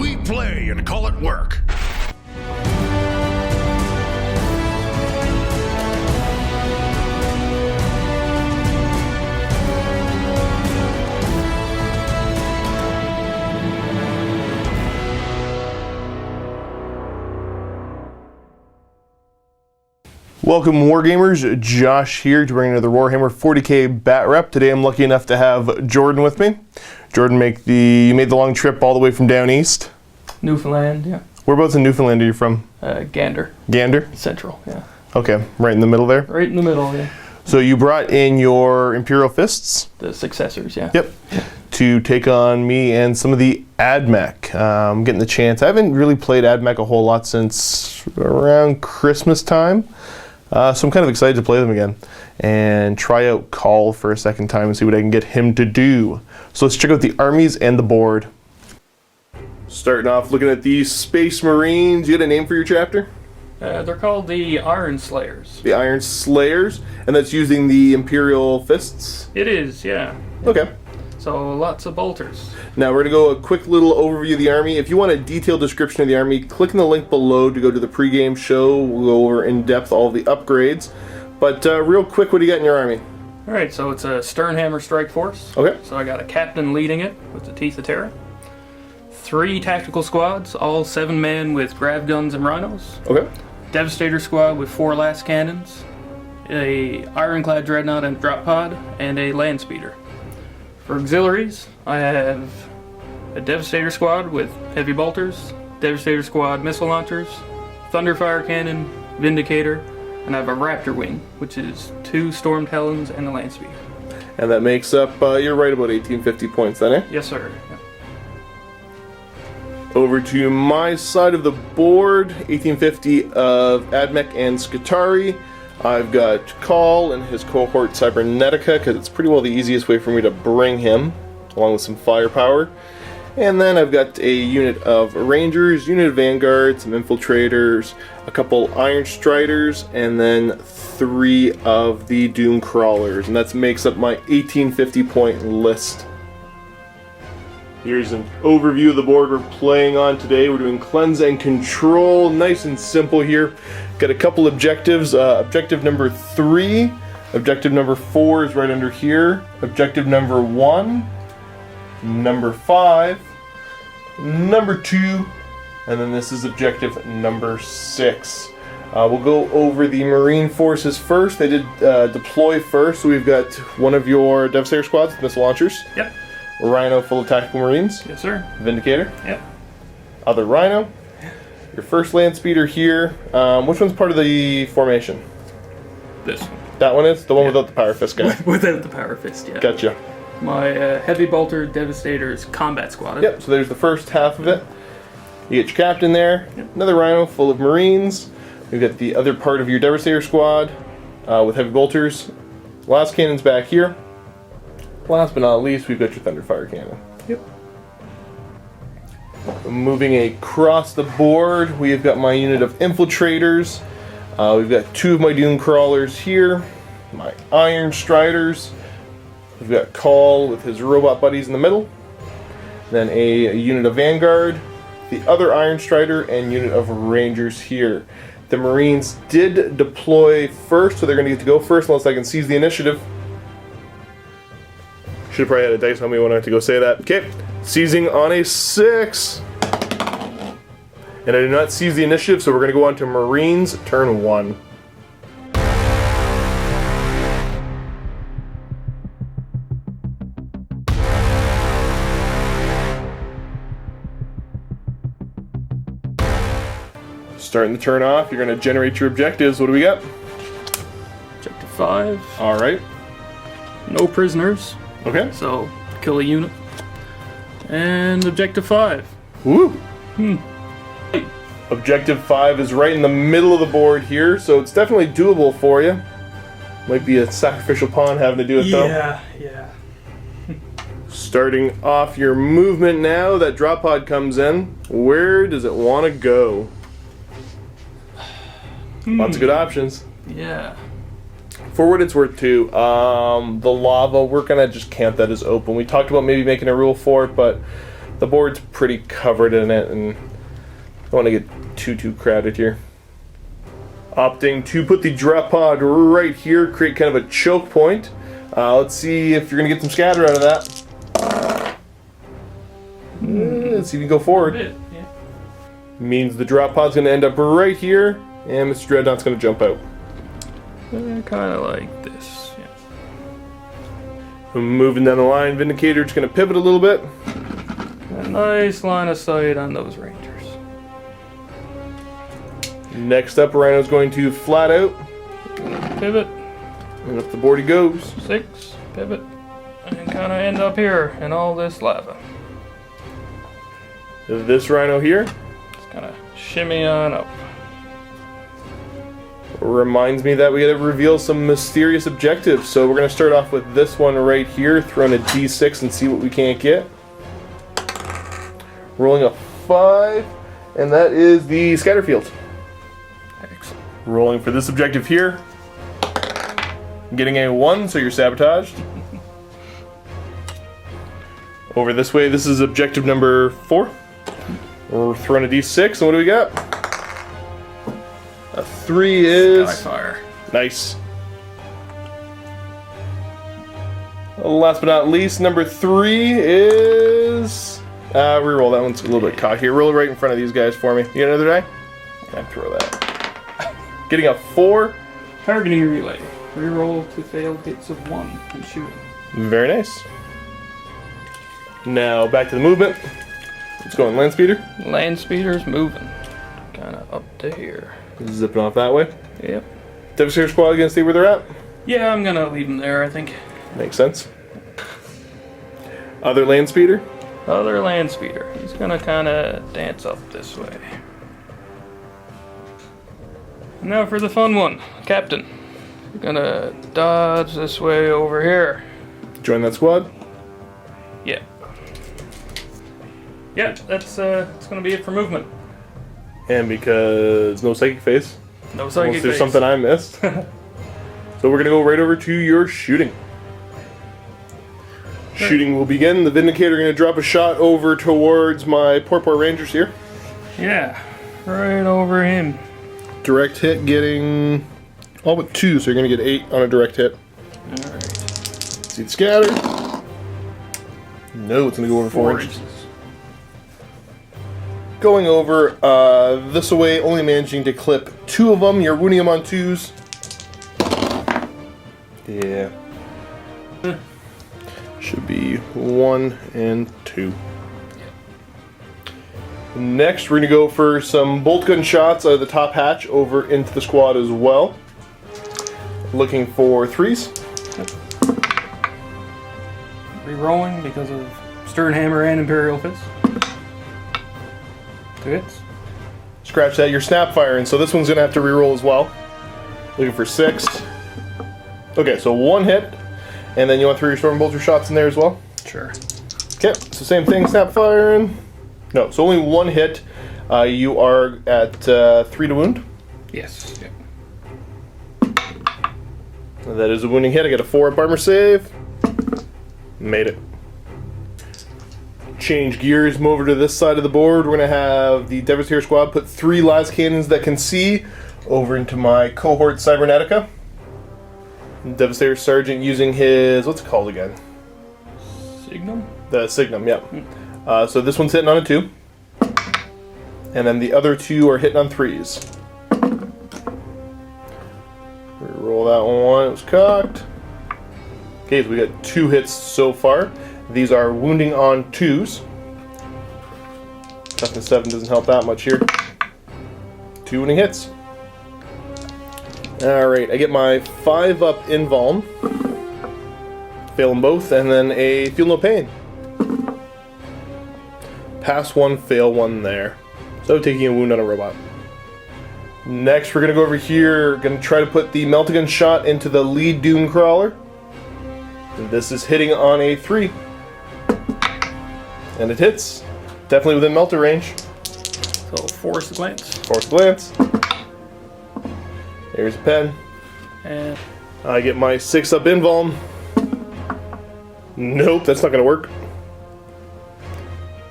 We play and call it work. Welcome Wargamers, Josh here to bring another Warhammer 40k bat rep. Today I'm lucky enough to have Jordan with me. Jordan, you made the long trip all the way from down east. Newfoundland, yeah. Whereabouts in Newfoundland are you from? Gander. Gander? Central, yeah. Okay, right in the middle there? Right in the middle, yeah. So you brought in your Imperial Fists? The successors, yeah. Yep. To take on me and some of the AdMech. I'm getting the chance. I haven't really played AdMech a whole lot since around Christmas time. So I'm kind of excited to play them again and try out Cawl for a second time and see what I can get him to do. So let's check out the armies and the board. Starting off looking at these Space Marines. You got a name for your chapter? They're called the Iron Slayers. The Iron Slayers, and that's using the Imperial Fists? It is, yeah. Okay. So lots of bolters. Now we're going to go a quick little overview of the army. If you want a detailed description of the army, click on the link below to go to the pregame show. We'll go over in depth all the upgrades. But real quick, what do you got in your army? Alright, so it's a Sternhammer strike force. Okay. So I got a captain leading it with the Teeth of Terra. 3 tactical squads, all 7-man with grav guns and rhinos. Okay. Devastator squad with 4 last cannons. A ironclad dreadnought and drop pod, and a land speeder. For auxiliaries, I have a Devastator squad with heavy bolters, Devastator squad missile launchers, Thunderfire cannon, Vindicator, and I have a Raptor wing, which is 2 Stormed Helens and a land speeder. And that makes up, you're right, about 1850 points then, eh? Yes, sir. Yeah. Over to my side of the board, 1850 of AdMech and Skitarii. I've got Cawl and his cohort Cybernetica, because it's pretty well the easiest way for me to bring him, along with some firepower. And then I've got a unit of Rangers, unit of Vanguard, some Infiltrators, a couple Iron Striders, and then 3 of the Doom Crawlers. And that makes up my 1850 point list. Here's an overview of the board we're playing on today. We're doing Cleanse and Control, nice and simple here. Got a couple objectives. Objective number 3, objective number 4 is right under here. Objective number 1, number 5, number 2, and then this is objective number 6. We'll go over the Marine forces first. They did deploy first, so we've got one of your Devastator squads, missile launchers. Yep. Rhino full of tactical Marines. Yes, sir. Vindicator. Yep. Other Rhino. Your first land speeder here. Which one's part of the formation? This one. That one is? The one without the Power Fist guy. Without the Power Fist, yeah. Gotcha. My heavy bolter Devastator's combat squad. Yep, so there's the first half of it. You get your captain there. Yep. Another Rhino full of Marines. We've got the other part of your Devastator squad with heavy bolters. Last cannon's back here. Last but not least, we've got your Thunderfire cannon. Yep. Moving across the board, we've got my unit of Infiltrators. We've got 2 of my Doom Crawlers here. My Iron Striders. We've got Cawl with his robot buddies in the middle. Then a unit of Vanguard. The other Iron Strider and unit of Rangers here. The Marines did deploy first, so they're going to get to go first unless I can seize the initiative. Should have probably had a dice on me when I had to go say that. Okay, seizing on a 6. And I did not seize the initiative, so we're going to go on to Marines, turn 1. Starting the turn off, you're going to generate your objectives. What do we got? Objective 5. Alright. No prisoners. Okay. So, kill a unit. And objective 5. Woo! Objective 5 is right in the middle of the board here, so it's definitely doable for you. Might be a sacrificial pawn having to do it though. Yeah. Starting off your movement now, that drop pod comes in. Where does it want to go? Lots of good options. Yeah. For what it's worth too, the lava, we're gonna just count that as open. We talked about maybe making a rule for it, but The board's pretty covered in it, and I don't want to get too crowded here. Opting to put the drop pod right here, create kind of a choke point. Let's see if you're going to get some scatter out of that. Let's see if you can go forward. Yeah. Means the drop pod's going to end up right here, and Mr. Dreadnought's going to jump out. Kind of like this. Yeah. Moving down the line, Vindicator's going to pivot a little bit. A nice line of sight on those Rangers. Next up, Rhino's going to flat out. Pivot. And up the board he goes. 6. Pivot. And kind of end up here in all this lava. This Rhino here Just kind of shimmy on up. reminds me that we gotta reveal some mysterious objectives. So we're gonna start off with this one right here, throwing a D6 and see what we can't get. Rolling a 5, and that is the scatter field. Excellent. Rolling for this objective here. Getting a 1, so you're sabotaged. Over this way, this is objective number 4. We're throwing a D6, and what do we got? A 3 is... Skyfire. Nice. Last but not least, number 3 is... reroll, that one's a little bit cocky. Roll it right in front of these guys for me. You got another die? Yeah, throw that. Getting a 4. Targeting relay. Reroll to failed hits of 1 and shooting. Very nice. Now back to the movement. Let's go on land speeder. Land speeder's moving. Kind of up to here. Zipping off that way. Yep. Devastator squad gonna see where they're at. Yeah, I'm gonna leave them there, I think. Makes sense. Other land speeder. Other land speeder. He's gonna kind of dance up this way. Now for the fun one. Captain. You're gonna dodge this way over here. Join that squad. Yeah. Yeah, that's gonna be it for movement. And because no psychic phase. No psychic Unless there's phase. something I missed. So we're gonna go right over to your shooting. Shooting will begin. The Vindicator gonna drop a shot over towards my Port Rangers here. Yeah, right over him. Direct hit getting all but 2, so you're gonna get 8 on a direct hit. Alright. See the scatter. No, it's gonna go over 4 inches. Going over this way, only managing to clip 2 of them. You're wounding them on 2s. Yeah. Should be 1 and 2. Next, we're gonna go for some bolt gun shots out of the top hatch over into the squad as well. Looking for 3s. Rerolling because of Stern Hammer and Imperial Fist. 2 hits. Scratch that. You're snap firing, so this one's gonna have to reroll as well. Looking for 6. Okay, so 1 hit, and then you want 3 of your storm bolter shots in there as well. Sure. Okay, so same thing. Snap firing. No, so only 1 hit. You are at 3 to wound. Yes. Yep. That is a wounding hit. I get a 4 up armor save. Made it. Change gears, move over to this side of the board. We're going to have the Devastator squad put 3 las cannons that can see over into my cohort Cybernetica. Devastator Sergeant using his, what's it called again? Signum? The Signum, yeah. So this one's hitting on a 2. And then the other 2 are hitting on 3s. Reroll that one, it was cocked. Okay, so we got 2 hits so far. These are wounding on 2s. Toughness 7 doesn't help that much here. 2 wounding hits. Alright, I get my 5 up invuln. Fail them both, and then a feel no pain. Pass 1, fail 1 there. So taking a wound on a robot. Next, we're going to go over here. Going to try to put the Meltagun shot into the lead Doom Crawler. And this is hitting on a 3. And it hits. Definitely within melter range. So force glance. Force glance. There's a pen. And I get my 6 up invuln. Nope, that's not going to work.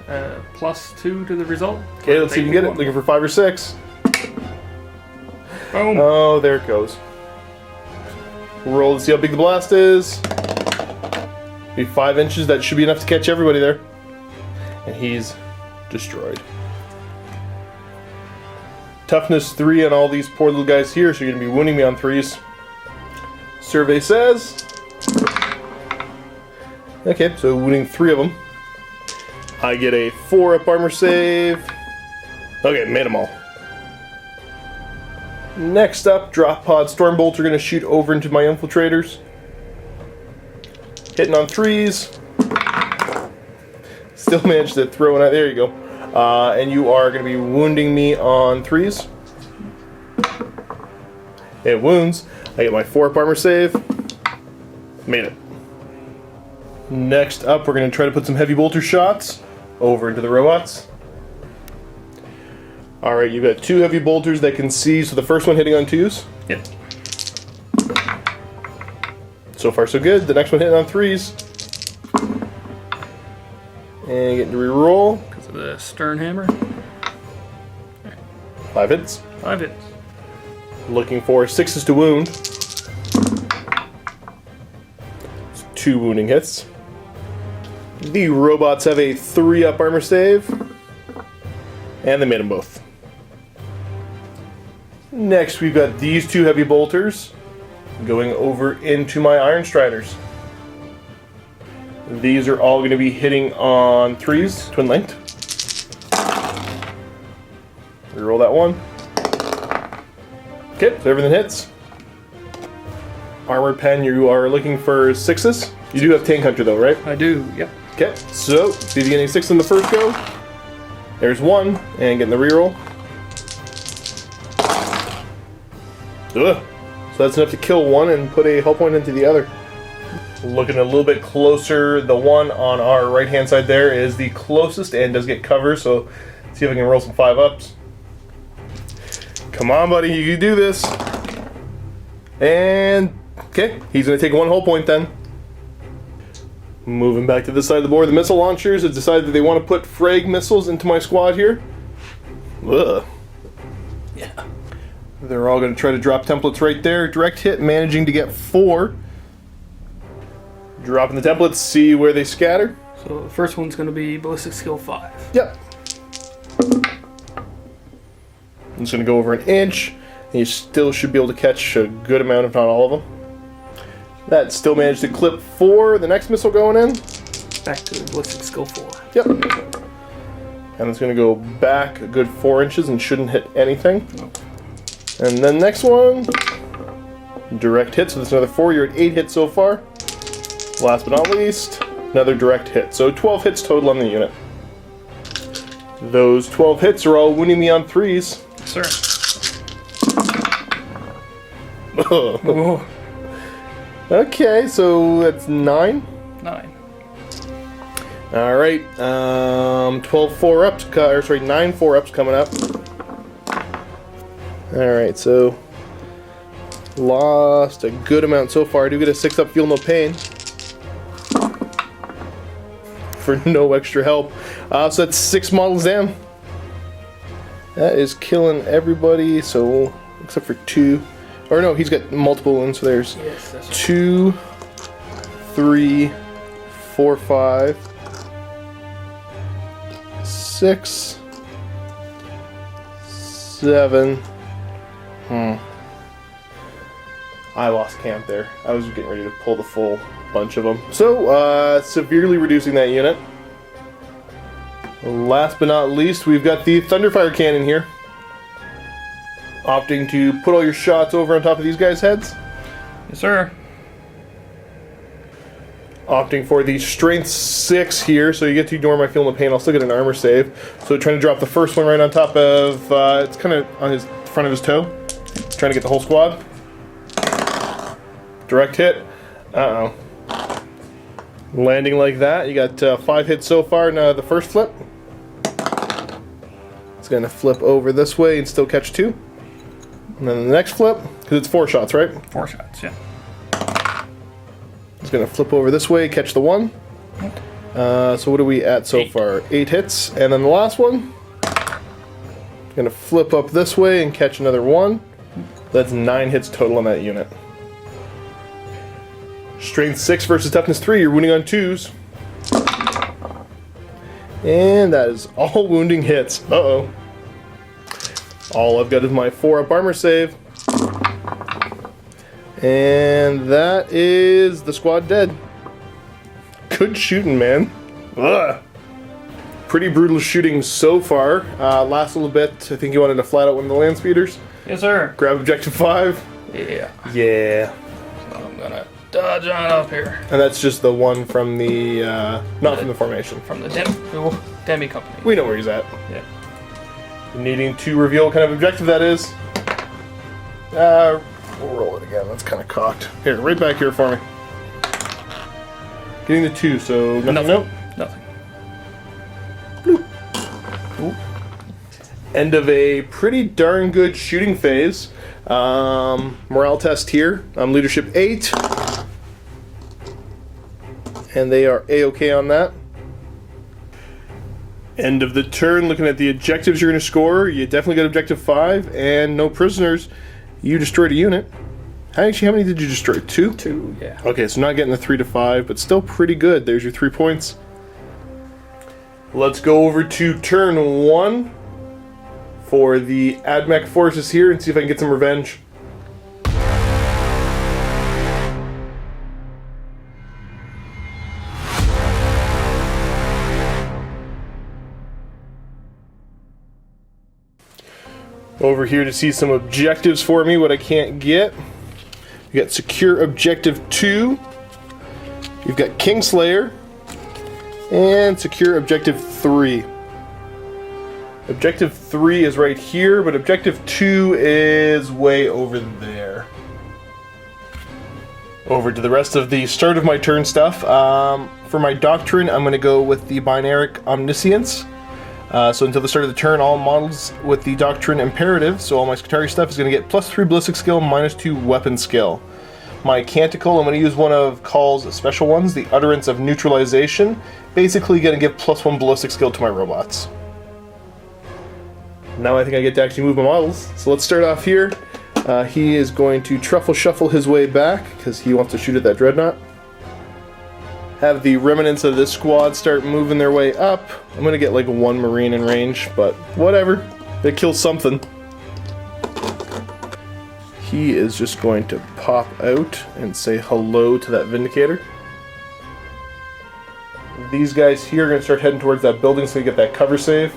+2 to the result. Okay, let's see if you can get it. Looking for 5 or 6. Boom. Oh, there it goes. Roll to see how big the blast is. Be 5 inches. That should be enough to catch everybody there. And he's destroyed. Toughness 3 on all these poor little guys here, so you're going to be wounding me on 3s. Survey says... Okay, so wounding 3 of them. I get a 4-up armor save. Okay, made them all. Next up, drop pod Stormbolts are going to shoot over into my infiltrators. Hitting on 3s. Still managed to throw it out. There you go. And you are going to be wounding me on 3s. It wounds. I get my 4-up armor save. Made it. Next up, we're going to try to put some heavy bolter shots over into the robots. Alright, you've got 2 heavy bolters that can see, so the first one hitting on 2s. Yep. So far so good. The next one hitting on 3s. And getting to reroll. Because of the stern hammer. 5 hits. 5 hits. Looking for 6s to wound. 2 wounding hits. The robots have a 3-up armor save. And they made them both. Next, we've got these 2 heavy bolters going over into my Iron Striders. These are all going to be hitting on 3s, twin linked. Reroll that one. Okay, so everything hits. Armored Pen, you are looking for 6s. You do have Tank Hunter though, right? I do, yep. Okay, so see if you get any 6 in the first go. There's 1, and getting the reroll. Ugh. So that's enough to kill 1 and put a hull point into the other. Looking a little bit closer, the one on our right hand side there is the closest and does get cover, so see if I can roll some 5-ups. Come on, buddy, you can do this. And, okay, he's going to take 1 hull point then. Moving back to this side of the board, the missile launchers have decided that they want to put frag missiles into my squad here. Ugh. Yeah. They're all going to try to drop templates right there. Direct hit, managing to get 4. Dropping the templates, see where they scatter. So the first one's going to be ballistic skill 5. Yep. I'm just going to go over 1 inch, and you still should be able to catch a good amount, if not all of them. That still managed to clip 4. The next missile going in. Back to ballistic skill 4. Yep. And it's going to go back a good 4 inches and shouldn't hit anything. Nope. And then next one, direct hit, so that's another 4. You're at 8 hits so far. Last but not least, another direct hit. So 12 hits total on the unit. Those 12 hits are all wounding me on 3s. Sir. Oh. Okay, so that's 9. 9. Alright, 12 4-ups, or sorry, 9 4-ups coming up. Alright, so lost a good amount so far. I do get a 6-up Feel No Pain for no extra help. So that's 6 models down. That is killing everybody, so except for 2. Or no, he's got multiple wounds, so there's 2, 3, 4, 5, 6, 7. I lost camp there. I was getting ready to pull the full bunch of them. So, severely reducing that unit. Last but not least, we've got the Thunderfire Cannon here. Opting to put all your shots over on top of these guys' heads. Yes, sir. Opting for the Strength 6 here, so you get to ignore my Feel No Pain. I'll still get an armor save. So trying to drop the first one right on top of, it's kind of on his front of his toe. Trying to get the whole squad. Direct hit. Uh-oh. Landing like that. You got 5 hits so far. Now the first flip. It's going to flip over this way and still catch 2. And then the next flip, because it's 4 shots, right? 4 shots, yeah. It's going to flip over this way, catch the 1. So what are we at so far? 8 hits. And then the last one. Going to flip up this way and catch another 1. That's 9 hits total on that unit. Strength 6 versus toughness 3. You're wounding on 2s. And that is all wounding hits. Uh-oh. All I've got is my 4-up armor save. And that is the squad dead. Good shooting, man. Ugh. Pretty brutal shooting so far. Last little bit, I think you wanted to flat out one of the land speeders. Yes, sir. Grab objective 5. Yeah. Yeah. So I'm gonna dodge on up here. And that's just the one from the, not from the formation. From the Demi Company. We know where he's at. Yeah. Needing to reveal what kind of objective that is. We'll roll it again. That's kind of cocked. Here, right back here for me. Getting the 2, so nothing. Nope. Nothing. Bloop. Ooh. End of a pretty darn good shooting phase. Morale test here. Leadership 8. And they are A-okay on that. End of the turn, looking at the objectives you're going to score. You definitely got objective 5 and no prisoners. You destroyed a unit. Actually, how many did you destroy? 2? 2, yeah. Okay, so not getting the 3 to 5, but still pretty good. There's your 3 points. Let's go over to turn 1 for the Admech forces here and see if I can get some revenge. Over here to see some objectives for me, what I can't get. You got secure objective 2. You've got Kingslayer. And secure objective 3. Objective 3 is right here, but objective 2 is way over there. Over to the rest of the start of my turn stuff. For my doctrine, I'm going to go with the Binaric Omniscience. So until the start of the turn, all models with the Doctrine Imperative, so all my Scutari stuff is going to get +3 ballistic skill, -2 weapon skill. My Canticle, I'm going to use one of Call's special ones, the Utterance of Neutralization. Basically going to give +1 ballistic skill to my robots. Now I think I get to actually move my models. So let's start off here. He is going to truffle shuffle his way back, because he wants to shoot at that Dreadnought. Have the remnants of this squad start moving their way up. I'm going to get like 1 Marine in range, but whatever. They kill something. He is just going to pop out and say hello to that Vindicator. These guys here are going to start heading towards that building so we get that cover save.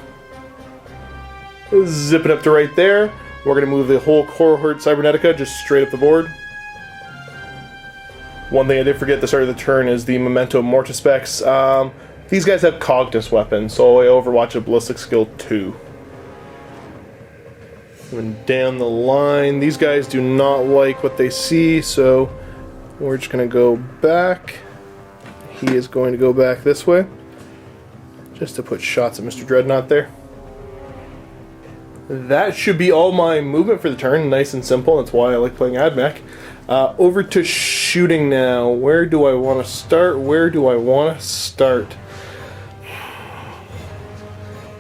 Zip it up to right there. We're going to move the whole cohort Cybernetica just straight up the board. One thing I did forget at the start of the turn is the Memento Mortis specs. These guys have Cognitus weapons, so I overwatch a ballistic skill 2. And down the line, these guys do not like what they see, so we're just going to go back. He is going to go back this way, just to put shots at Mr. Dreadnought there. That should be all my movement for the turn, nice and simple, that's why I like playing Admech. Over to shooting now. Where do I want to start? Where do I want to start?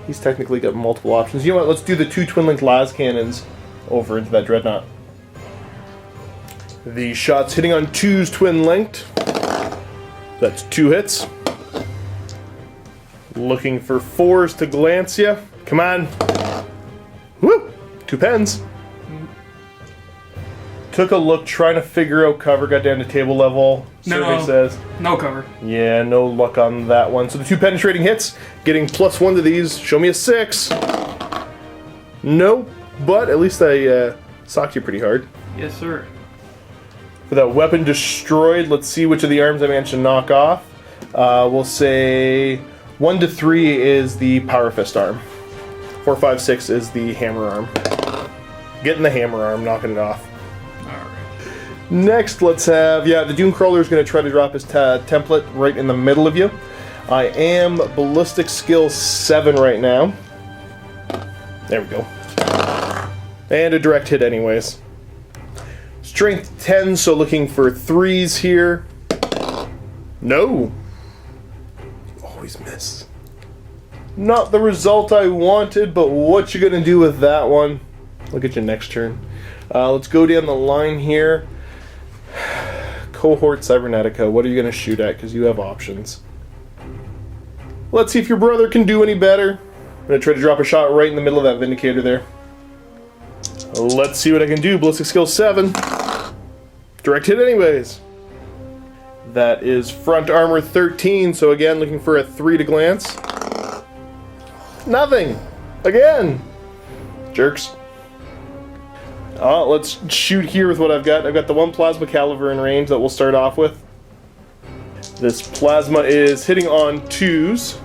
He's technically got multiple options. You know what? Let's do the 2 twin-linked las cannons over into that Dreadnought. The shots hitting on 2s twin-linked. That's 2 hits. Looking for 4s to glance ya. Come on. Woo! 2 pens. Took a look, trying to figure out cover, got down to table level. Survey says no cover. Yeah, no luck on that one. So the 2 penetrating hits, getting +1 to these. Show me a 6. Nope, but at least I socked you pretty hard. Yes, sir. For that weapon destroyed, let's see which of the arms I managed to knock off. We'll say 1 to 3 is the Power Fist arm. 4, 5, 6 is the hammer arm. Getting the hammer arm, knocking it off. Next, let's have, the Dune Crawler is going to try to drop his template right in the middle of you. I am Ballistic Skill 7 right now. There we go. And a direct hit anyways. Strength 10, so looking for 3s here. No! Oh, always miss. Not the result I wanted, but what you gonna do with that one? Look at your next turn. Let's go down the line here. Cohort Cybernetica, what are you gonna shoot at? Because you have options. Let's see if your brother can do any better. I'm gonna try to drop a shot right in the middle of that Vindicator there. Let's see what I can do. Ballistic skill 7. Direct hit anyways. That is front armor 13, so again, looking for a 3 to glance. Nothing! Again! Jerks. Let's shoot here with what I've got. I've got the 1 plasma caliber in range that we'll start off with. This plasma is hitting on 2s.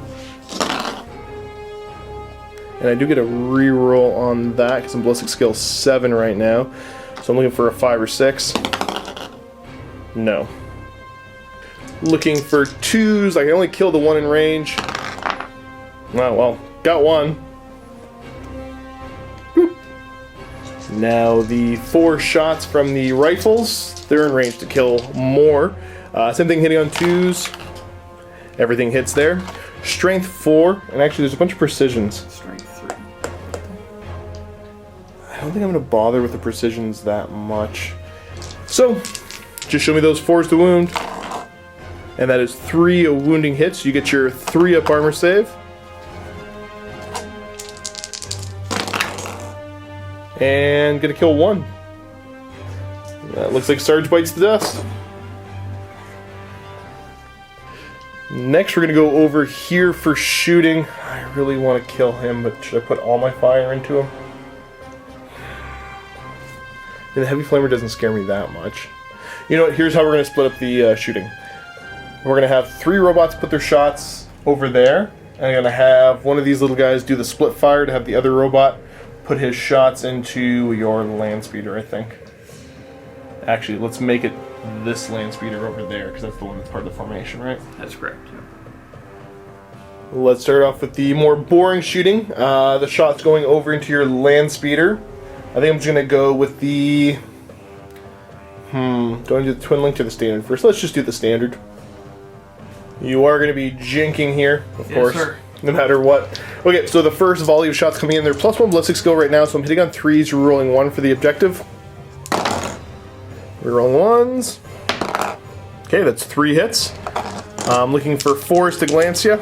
And I do get a reroll on that because I'm ballistic skill 7 right now. So I'm looking for a 5 or 6. No. Looking for 2s. I can only kill the 1 in range. Oh, well, got 1. Boop. Now the 4 shots from the rifles. They're in range to kill more. Same thing hitting on 2s. Everything hits there. Strength 4. And actually there's a bunch of precisions. Strength 3. I don't think I'm going to bother with the precisions that much. So, just show me those 4s to wound. And that is 3 wounding hits. You get your 3 up armor save. And gonna kill 1. That looks like Sarge bites the dust. Next we're gonna go over here for shooting. I really want to kill him, but should I put all my fire into him? And the heavy flamer doesn't scare me that much. You know what, here's how we're gonna split up the shooting. We're gonna have 3 robots put their shots over there. And I'm gonna have one of these little guys do the split fire to have the other robot put his shots into your land speeder, I think. Actually, let's make it this land speeder over there, because that's the one that's part of the formation, right? That's correct. Yeah. Let's start off with the more boring shooting. The shots going over into your land speeder. I think I'm just gonna go with the... do I want to do the twin link to the standard first? Let's just do the standard. You are going to be jinking here, of course. Sir. No matter what. Okay, so the first volley of shots coming in, they're +1 ballistic skill right now, so I'm hitting on 3s, you're rolling 1 for the objective. We're rolling 1s. Okay, that's 3 hits. I'm looking for 4s to glance you.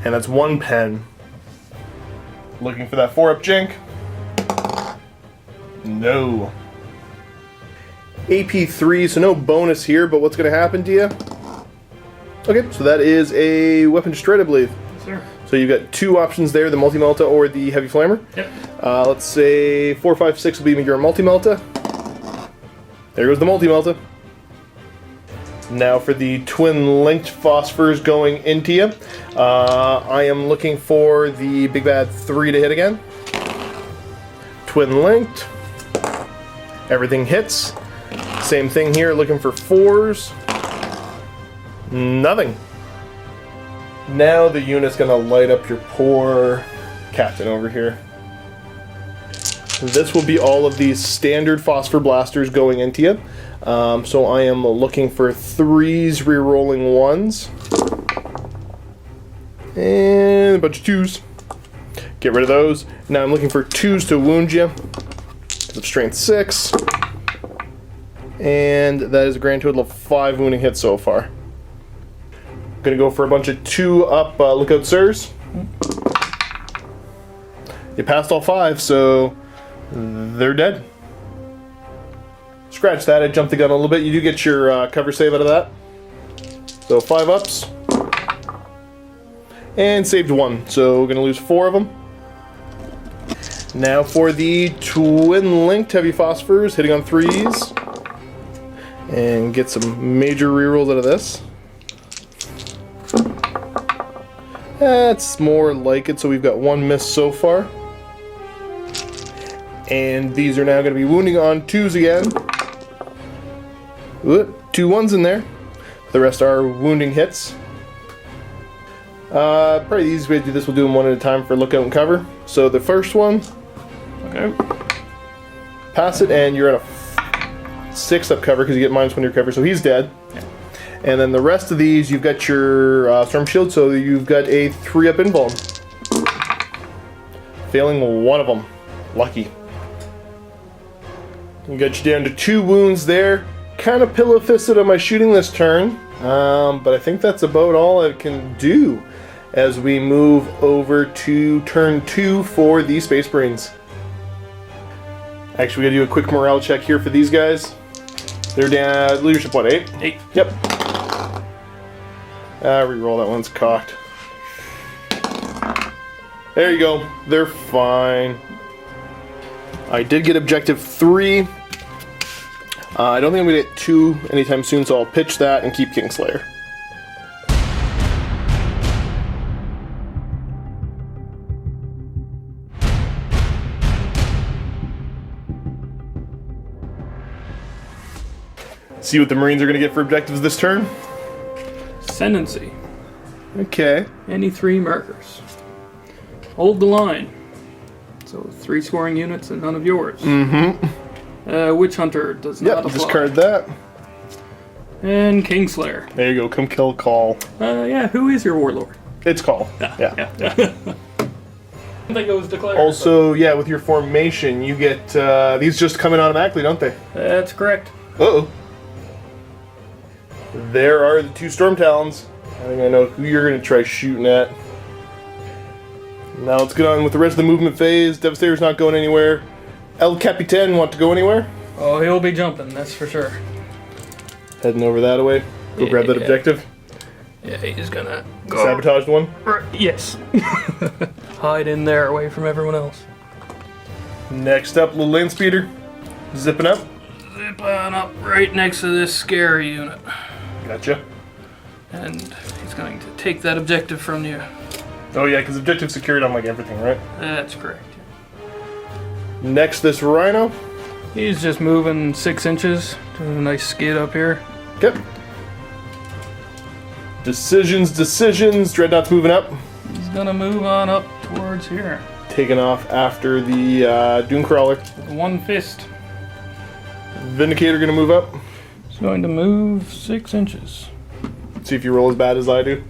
And that's 1 pen. Looking for that 4-up jink. No. AP3, so no bonus here, but what's going to happen to you? Okay, so that is a weapon destroyed, I believe. Yes, sir. So you've got 2 options there, the multi-melta or the heavy flamer. Yep. Let's say 4, 5, 6 will be your multi-melta. There goes the multi-melta. Now for the twin-linked phosphors going into you. I am looking for the big bad 3 to hit again. Twin-linked. Everything hits. Same thing here, looking for 4s. Nothing. Now the unit's gonna light up your poor captain over here. This will be all of these standard phosphor blasters going into you. So I am looking for 3s, re-rolling 1s. And a bunch of 2s. Get rid of those. Now I'm looking for 2s to wound you. Of strength 6. And that is a grand total of 5 wounding hits so far. Gonna go for a bunch of 2-up lookout sirs. You passed all 5, so they're dead. Scratch that, I jumped the gun a little bit. You do get your cover save out of that. So 5 ups. And saved 1, so we're gonna lose 4 of them. Now for the twin-linked heavy phosphors, hitting on 3s. And get some major rerolls out of this. That's more like it, so we've got 1 miss so far. And these are now going to be wounding on 2s again. Ooh, 2 1s in there. The rest are wounding hits. Probably the easiest way to do this, we'll do them one at a time for lookout and cover. So the first one, okay, pass it, and you're at a 6-up cover because you get -1 to your cover, so he's dead. Yeah. And then the rest of these, you've got your Storm Shield, so you've got a 3-up invuln. Failing one of them. Lucky. You got you down to 2 wounds there. Kind of pillow-fisted on my shooting this turn, but I think that's about all I can do as we move over to turn 2 for the Space Marines. Actually, we gotta do a quick morale check here for these guys. They're down leadership, what, 8? 8. Yep. Reroll, that one's cocked. There you go. They're fine. I did get objective 3. I don't think I'm going to get 2 anytime soon, so I'll pitch that and keep Kingslayer. See what the Marines are going to get for objectives this turn? Ascendancy. Okay. Any 3 markers. Hold the line. So 3 scoring units and none of yours. Mm-hmm. Witch Hunter does not apply. Discard that. And Kingslayer. There you go, come kill Cawl. Yeah, who is your warlord? It's Cawl. Yeah. I think it was declared. Also, yeah, with your formation, you get, these just come in automatically, don't they? That's correct. Uh-oh. There are the 2 Storm Talons. I think I know who you're going to try shooting at. Now let's get on with the rest of the movement phase. Devastator's not going anywhere. El Capitan want to go anywhere? Oh, he'll be jumping, that's for sure. Heading over that way. Go grab that objective. Yeah, he's gonna go. Sabotaged one? Yes. Hide in there away from everyone else. Next up, little land speeder. Zipping up. Zipping up right next to this scary unit. Gotcha. And he's going to take that objective from you. Oh yeah, because objective secured on like everything, right? That's correct. Next, this Rhino. He's just moving 6 inches to a nice skid up here. Okay. Decisions. Dreadnought's moving up. He's gonna move on up towards here. Taking off after the Doomcrawler. With 1 fist. Vindicator gonna move up. He's going to move 6 inches. See if you roll as bad as I do.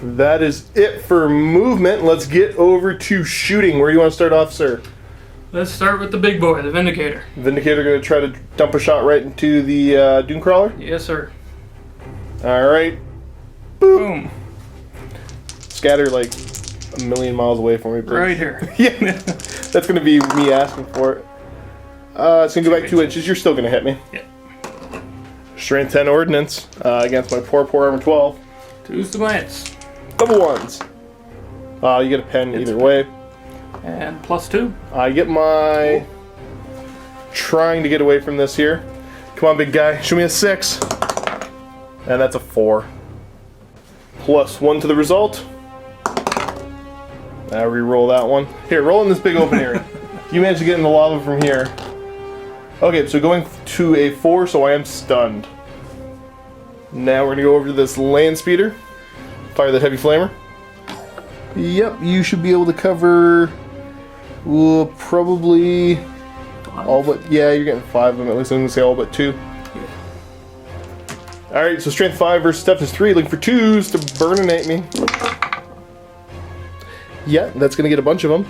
That is it for movement. Let's get over to shooting. Where do you want to start off, sir? Let's start with the big boy, the Vindicator. Vindicator going to try to dump a shot right into the Doomcrawler? Yes, sir. Alright. Boom. Scatter like a million miles away from me, please. Right here. Yeah, that's going to be me asking for it. It's going to go back 2 inches. You're still going to hit me. Yeah. Strength 10 Ordnance against my poor Armor 12. 2's the glance. Double 1s. You get a pen either way. And +2. I get my... Trying to get away from this here. Come on, big guy. Show me a 6. And that's a 4. +1 to the result. Now re-roll that one. Here, roll in this big open area. You managed to get in the lava from here. Okay, so going to a 4, so I am stunned. Now we're going to go over to this land speeder. Fire that heavy flamer. Yep, you should be able to cover probably 5. all but, yeah, you're getting 5 of them. At least I'm going to say all but 2. Yeah. Alright, so strength 5 versus toughness 3. Looking for 2s to burninate me. Yeah, that's going to get a bunch of them.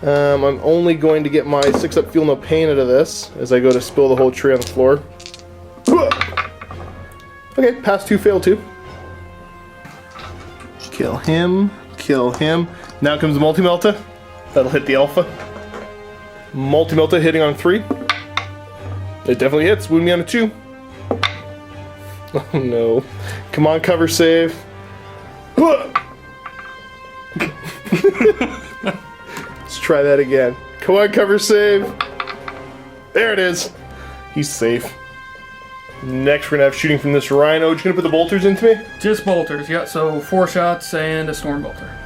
I'm only going to get my 6-up feel no pain out of this as I go to spill the whole tree on the floor. Okay, pass 2, fail 2. Kill him, kill him. Now comes the Multi-Melta. That'll hit the Alpha. Multi-Melta hitting on 3. It definitely hits. Wound me on a 2. Oh no. Come on, cover save. Let's try that again. Come on, cover save. There it is. He's safe. Next, we're gonna have shooting from this Rhino. You gonna put the bolters into me? Just bolters, yeah. So 4 shots and a storm bolter.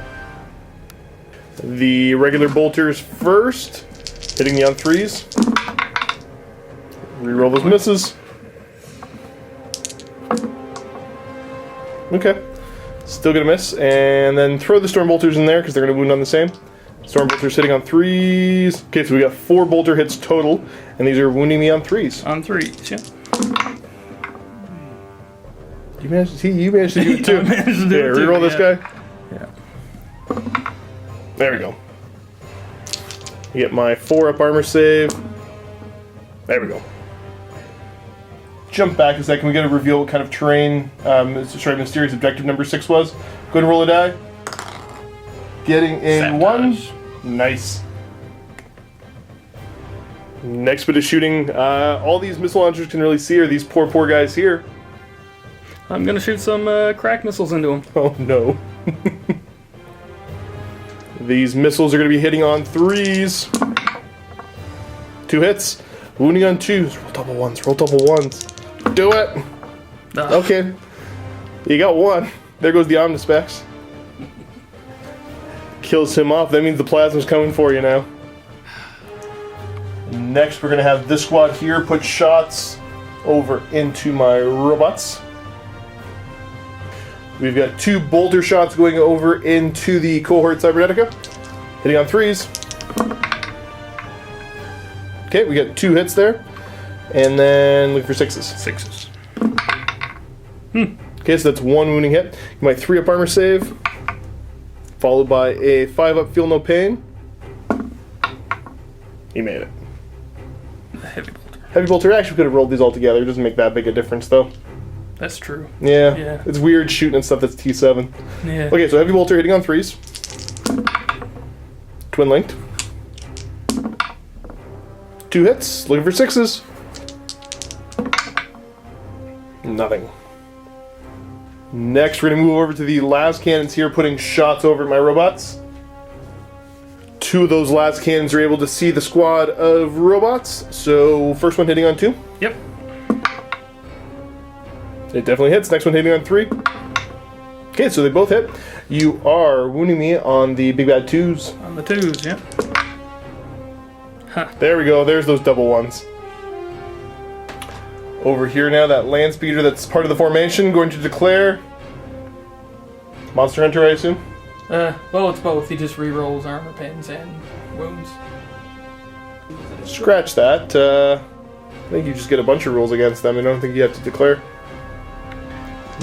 The regular bolters first, hitting me on 3s. Reroll those misses. Okay, still gonna miss, and then throw the storm bolters in there because they're gonna wound on the same. Storm bolters hitting on 3s. Okay, so we got 4 bolter hits total, and these are wounding me on 3s. On 3s, yeah. You managed to do it too. I managed to do Here, it too, reroll this yeah. guy. Yeah. There we go. You get my 4-up armor save. There we go. Jump back a second. We got to reveal what kind of terrain, mysterious objective number 6 was. Go ahead and roll a die. Getting a Sabotage. 1. Nice. Next bit of shooting. All these missile launchers can really see are these poor guys here. I'm gonna shoot some crack missiles into them. Oh no. These missiles are going to be hitting on 3s. 2 hits. Wounding on 2s. Roll double 1s. Roll double 1s. Do it. Okay. You got 1. There goes the Omnispecs. Kills him off. That means the plasma's coming for you now. Next, we're going to have this squad here put shots over into my robots. We've got 2 bolter shots going over into the cohort Cybernetica. Hitting on 3s. Okay, we got 2 hits there. And then looking for 6s. 6s. Okay, so that's 1 wounding hit. My 3-up armor save. Followed by a 5-up feel no pain. He made it. Heavy bolter. Heavy bolter actually could have rolled these all together. It doesn't make that big a difference though. That's true. Yeah. It's weird shooting and stuff that's T7. Yeah. Okay, so heavy bolter hitting on 3s. Twin linked. 2 hits. Looking for 6s. Nothing. Next, we're going to move over to the las cannons here, putting shots over my robots. 2 of those las cannons are able to see the squad of robots. So, first one hitting on 2. Yep. It definitely hits. Next one hitting on 3. Okay, so they both hit. You are wounding me on the big bad 2s. On the 2s, yep. There we go. There's those double 1s. Over here now, that land speeder that's part of the formation, going to declare Monster Hunter, I assume? Well, it's both. He just rerolls armor pins and wounds. Scratch that. I think you just get a bunch of rules against them. I don't think you have to declare.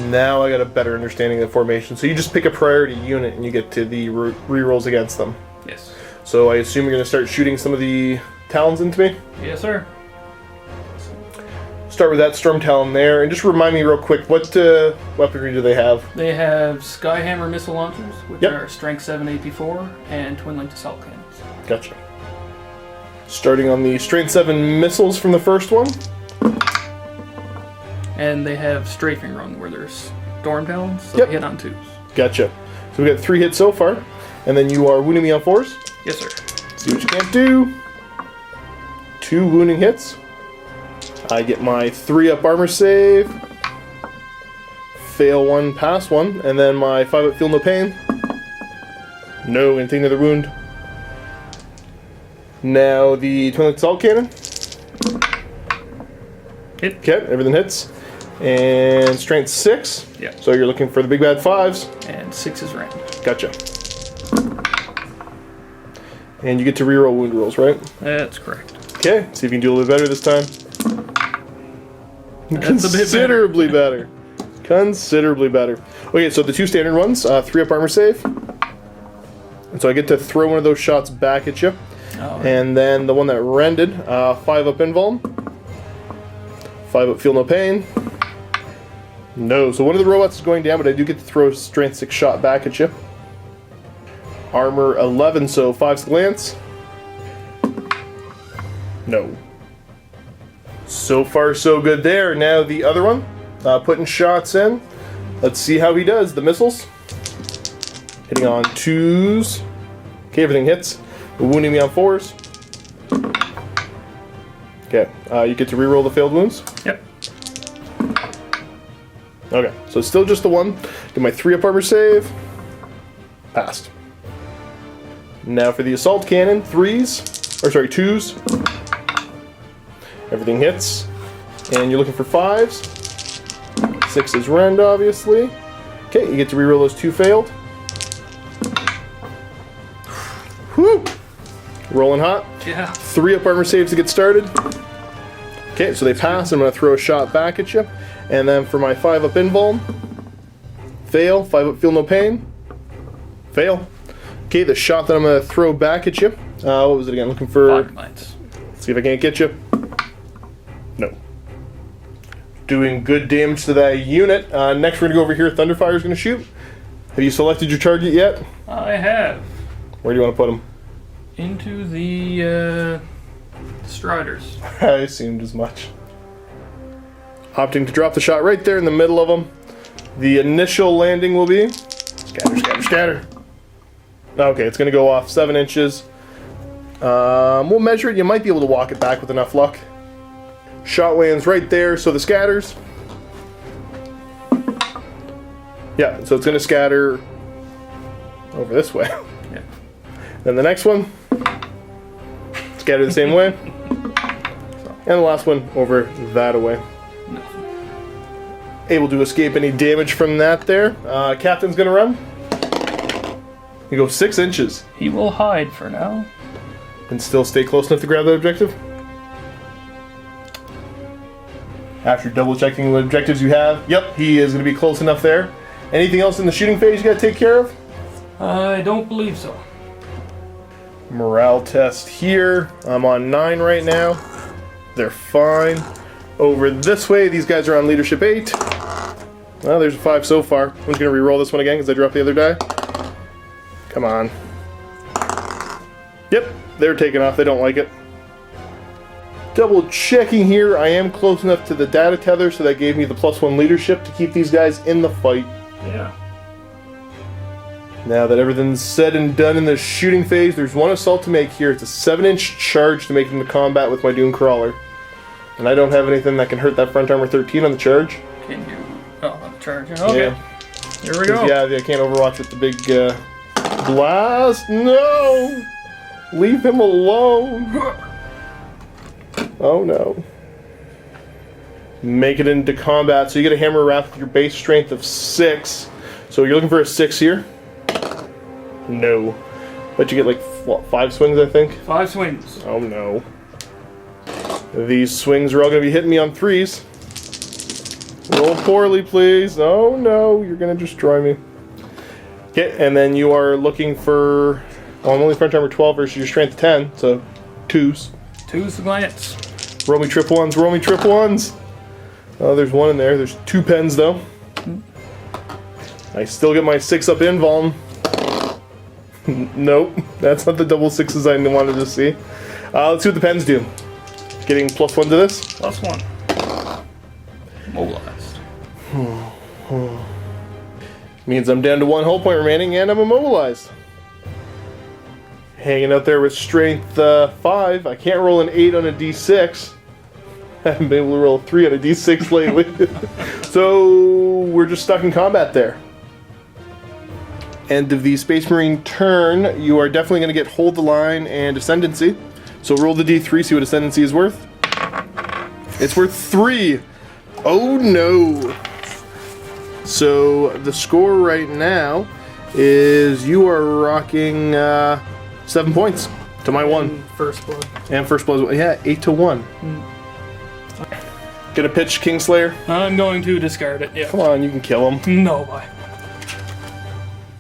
Now I got a better understanding of the formation. So you just pick a priority unit and you get to the rerolls against them. Yes. So I assume you're going to start shooting some of the talons into me? Yes, sir. Start with that Storm Talon there, and just remind me real quick, what weaponry do they have? They have Skyhammer missile launchers, which Yep. are Strength 7 AP4, and twin-linked assault cannons. Gotcha. Starting on the Strength 7 missiles from the first one. And they have Strafing Run, where there's Storm Talons, so Yep. they hit on 2s. Gotcha. So we got 3 hits so far, and then you are wounding me on 4s. Yes, sir. See what you can't do. 2 wounding hits. I get my 3-up armor save. Fail 1, pass 1, and then my 5-up feel no pain. No, anything to the wound. Now the twin assault cannon. Hit. Okay, everything hits. And strength 6. Yeah. So you're looking for the big bad 5s. And 6 is random. Gotcha. And you get to reroll wound rolls, right? That's correct. Okay, see if you can do a little bit better this time. That's a bit better. Considerably better. Considerably better. Okay, so the 2 standard ones, 3-up armor save. And so I get to throw one of those shots back at you. Oh, And then the one that rended, 5-up invuln. 5-up feel no pain. No, so one of the robots is going down, but I do get to throw a strength 6 shot back at you. Armor 11, so 5's glance. No. So far, so good there. Now the other one, putting shots in. Let's see how he does. The missiles. Hitting on 2s. Okay, everything hits. Wounding me on 4s. Okay, you get to reroll the failed wounds. Yep. Okay, so still just the one. Get my 3-up armor save. Passed. Now for the assault cannon, 3s. Or sorry, 2s. Everything hits. And you're looking for 5s. 6 is rend, obviously. Okay, you get to reroll those 2 failed. Whew! Rolling hot. Yeah. 3-up armor saves to get started. Okay, so they pass. I'm going to throw a shot back at you. And then for my 5-up invuln, fail. 5-up feel no pain, fail. Okay, the shot that I'm going to throw back at you. What was it again? Looking for... Fog Knights. See if I can't get you. No. Doing good damage to that unit. Next we're going to go over here. Thunderfire is going to shoot. Have you selected your target yet? I have. Where do you want to put him? Into the Striders. I assumed as much. Opting to drop the shot right there in the middle of them. The initial landing will be... Scatter, scatter, scatter. Okay, it's going to go off 7 inches. We'll measure it. You might be able to walk it back with enough luck. Shot lands right there, so the scatters. Yeah, so it's going to scatter over this way. Yeah. Then the next one, scatter the same way. And the last one over that way. Able to escape any damage from that there. Captain's going to run. You go 6 inches. He will hide for now. And still stay close enough to grab that objective. After double checking what objectives you have, yep, he is going to be close enough there. Anything else in the shooting phase you got to take care of? I don't believe so. Morale test here. I'm on 9 right now. They're fine. Over this way, these guys are on leadership 8. Well, there's a 5 so far. I'm just going to re-roll this one again because I dropped the other die. Come on. Yep, they're taking off. They don't like it. Double checking here. I am close enough to the data tether, so that gave me the +1 leadership to keep these guys in the fight. Yeah. Now that everything's said and done in the shooting phase, there's one assault to make here. It's a 7-inch charge to make it into combat with my Doom Crawler. And I don't have anything that can hurt that front armor 13 on the charge. Can you... Oh, I'm charging. Okay. Yeah. Here we go. Yeah, I can't overwatch with the big blast. No! Leave him alone. Oh no. Make it into combat. So you get a hammer wrath with your base strength of 6. So you're looking for a 6 here. No. But you get like, what, 5 swings, I think? 5 swings. Oh no. These swings are all going to be hitting me on 3s. Roll poorly, please. Oh no, you're going to destroy me. Okay, and then you are looking for... Well, I'm only front armor 12 versus your strength 10, so 2s. 2's the glance. Roll me triple 1s, roll me triple 1s. Oh, there's 1 in there. There's 2 pens, though. I still get my 6-up invuln. Nope, that's not the double 6s I wanted to see. Let's see what the pens do. Getting +1 to this. +1. Mobilized. Means I'm down to 1 hull point remaining, and I'm immobilized. Hanging out there with strength 5. I can't roll an 8 on a d6. I haven't been able to roll a 3 on a d6 lately. So we're just stuck in combat there. End of the Space Marine turn. You are definitely going to get Hold the Line and Ascendancy. So roll the d3, see what Ascendancy is worth. It's worth 3. Oh no. So the score right now is you are rocking 7 points to my 1. First blood. And first blood, yeah, 8-1. Gonna pitch Kingslayer. I'm going to discard it, yeah. Come on, you can kill him. No, bye.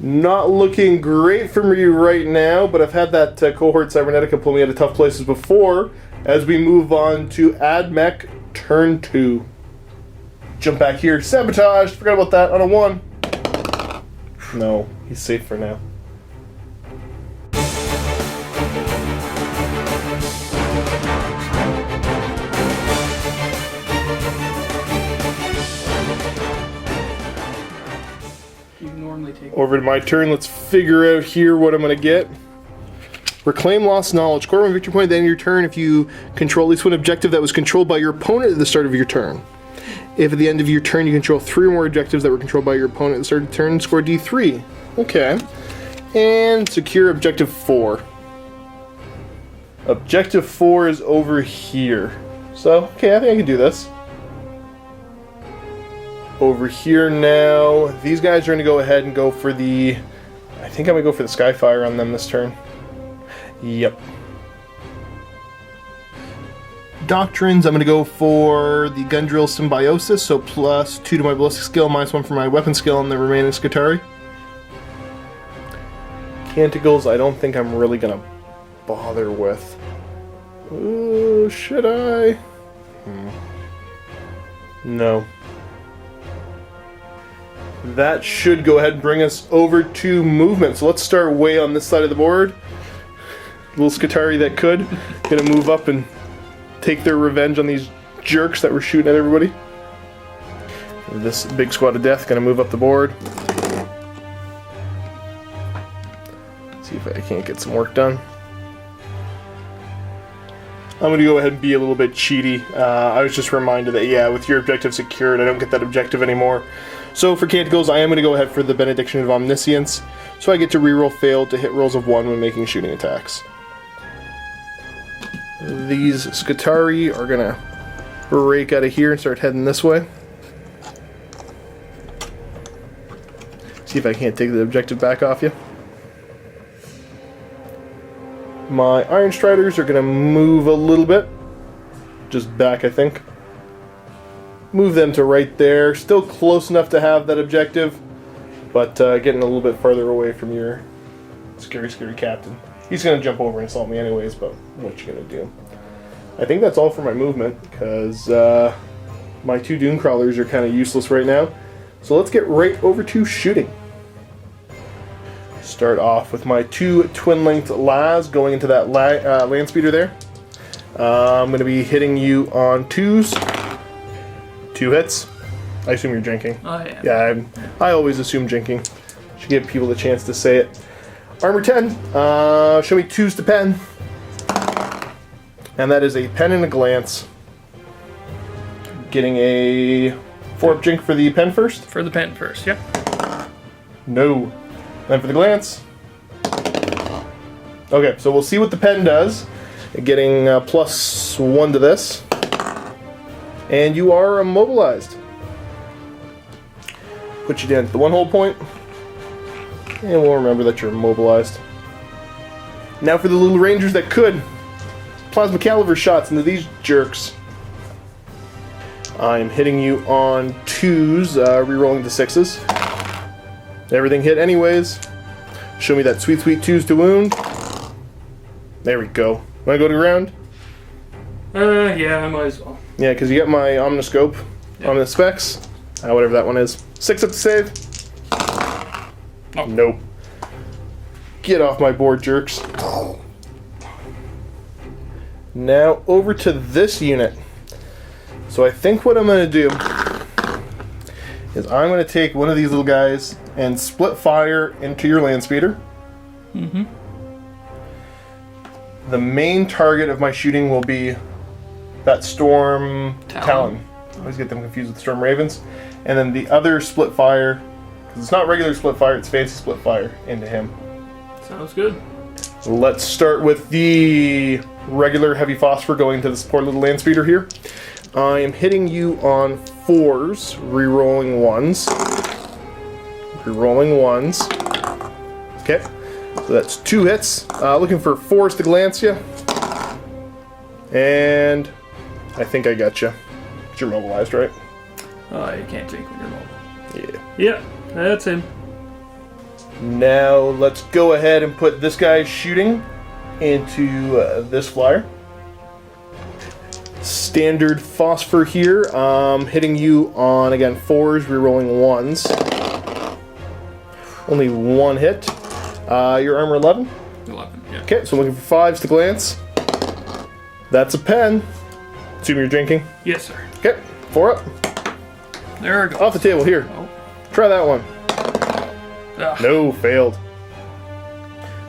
Not looking great for me right now, but I've had that cohort Cybernetica pull me out of tough places before. As we move on to Admech turn 2. Jump back here, Sabotage, forgot about that, on a 1. No, he's safe for now. Over to my turn. Let's figure out here what I'm going to get. Reclaim lost knowledge. Score 1 victory point at the end of your turn if you control at least one objective that was controlled by your opponent at the start of your turn. If at the end of your turn you control 3 or more objectives that were controlled by your opponent at the start of the turn, score D3. Okay. And secure objective 4. Objective 4 is over here. So, okay, I think I can do this. Over here now, these guys are going to go ahead and go for the... I think I'm going to go for the Skyfire on them this turn. Yep. doctrines, I'm going to go for the gun drill symbiosis, so +2 to my ballistic skill, -1 for my weapon skill, and the remaining Scutari. Canticles, I don't think I'm really going to bother with. Ooh, should I? No. That should go ahead and bring us over to movement. So let's start way on this side of the board. Little Scutari that could. Gonna move up and take their revenge on these jerks that were shooting at everybody. This big squad of death gonna move up the board. See if I can't get some work done. I'm going to go ahead and be a little bit cheaty. I was just reminded that, yeah, with your objective secured, I don't get that objective anymore. So for Canticles, I am going to go ahead for the Benediction of Omniscience, so I get to reroll failed to hit rolls of 1 when making shooting attacks. These Scutari are going to break out of here and start heading this way. See if I can't take the objective back off you. My Iron Striders are going to move a little bit. Just back, I think. Move them to right there. Still close enough to have that objective, but getting a little bit farther away from your scary, scary captain. He's going to jump over and assault me anyways, but what you going to do? I think that's all for my movement, because my 2 Dune Crawlers are kind of useless right now. So let's get right over to shooting. Start off with my 2 twin-linked las going into that land speeder there. I'm going to be hitting you on 2s. 2 hits. I assume you're drinking. Oh, yeah. Yeah, I always assume drinking. Should give people the chance to say it. Armor 10. Show me 2s to pen. And that is a pen and a glance. Getting a 4-up jink for the pen first? For the pen first, yeah. No. Then for the glance. Okay, so we'll see what the pen does. Getting +1 to this. And you are immobilized. Put you down to the 1 hold point. And we'll remember that you're immobilized. Now for the little rangers that could. Plasma caliber shots into these jerks. I'm hitting you on 2s, rerolling to 6s. Everything hit anyways. Show me that sweet, sweet 2s to wound. There we go. Want to go to ground? Yeah, I might as well. Yeah, because you got my Omniscope, Omnispecs, whatever that one is. 6 up to save. Oh. Nope. Get off my board, jerks. Now over to this unit. So I think what I'm going to do is I'm going to take one of these little guys and split fire into your land speeder. Mm-hmm. The main target of my shooting will be that Storm Talon. I always get them confused with Storm Ravens. And then the other split fire, because it's not regular split fire, it's fancy split fire, into him. Sounds good. Let's start with the regular heavy phosphor going to this poor little land speeder here. I am hitting you on 4s, rerolling 1s. Rerolling 1s. Okay, so that's 2 hits. Looking for 4s to glance you. And I think I got you. You're mobilized, right? Oh, you can't drink when you're mobile. Yeah. Yeah, that's him. Now let's go ahead and put this guy shooting into this flyer. Standard phosphor here. Hitting you on, again, 4s, rerolling 1s. Only 1 hit. Your armor 11? 11, yeah. Okay, so I'm looking for 5s to glance. That's a pen. Assume you're drinking. Yes, sir. Okay, 4 up. There we go. Off the table, here. Oh. Try that one. Ugh. No, failed.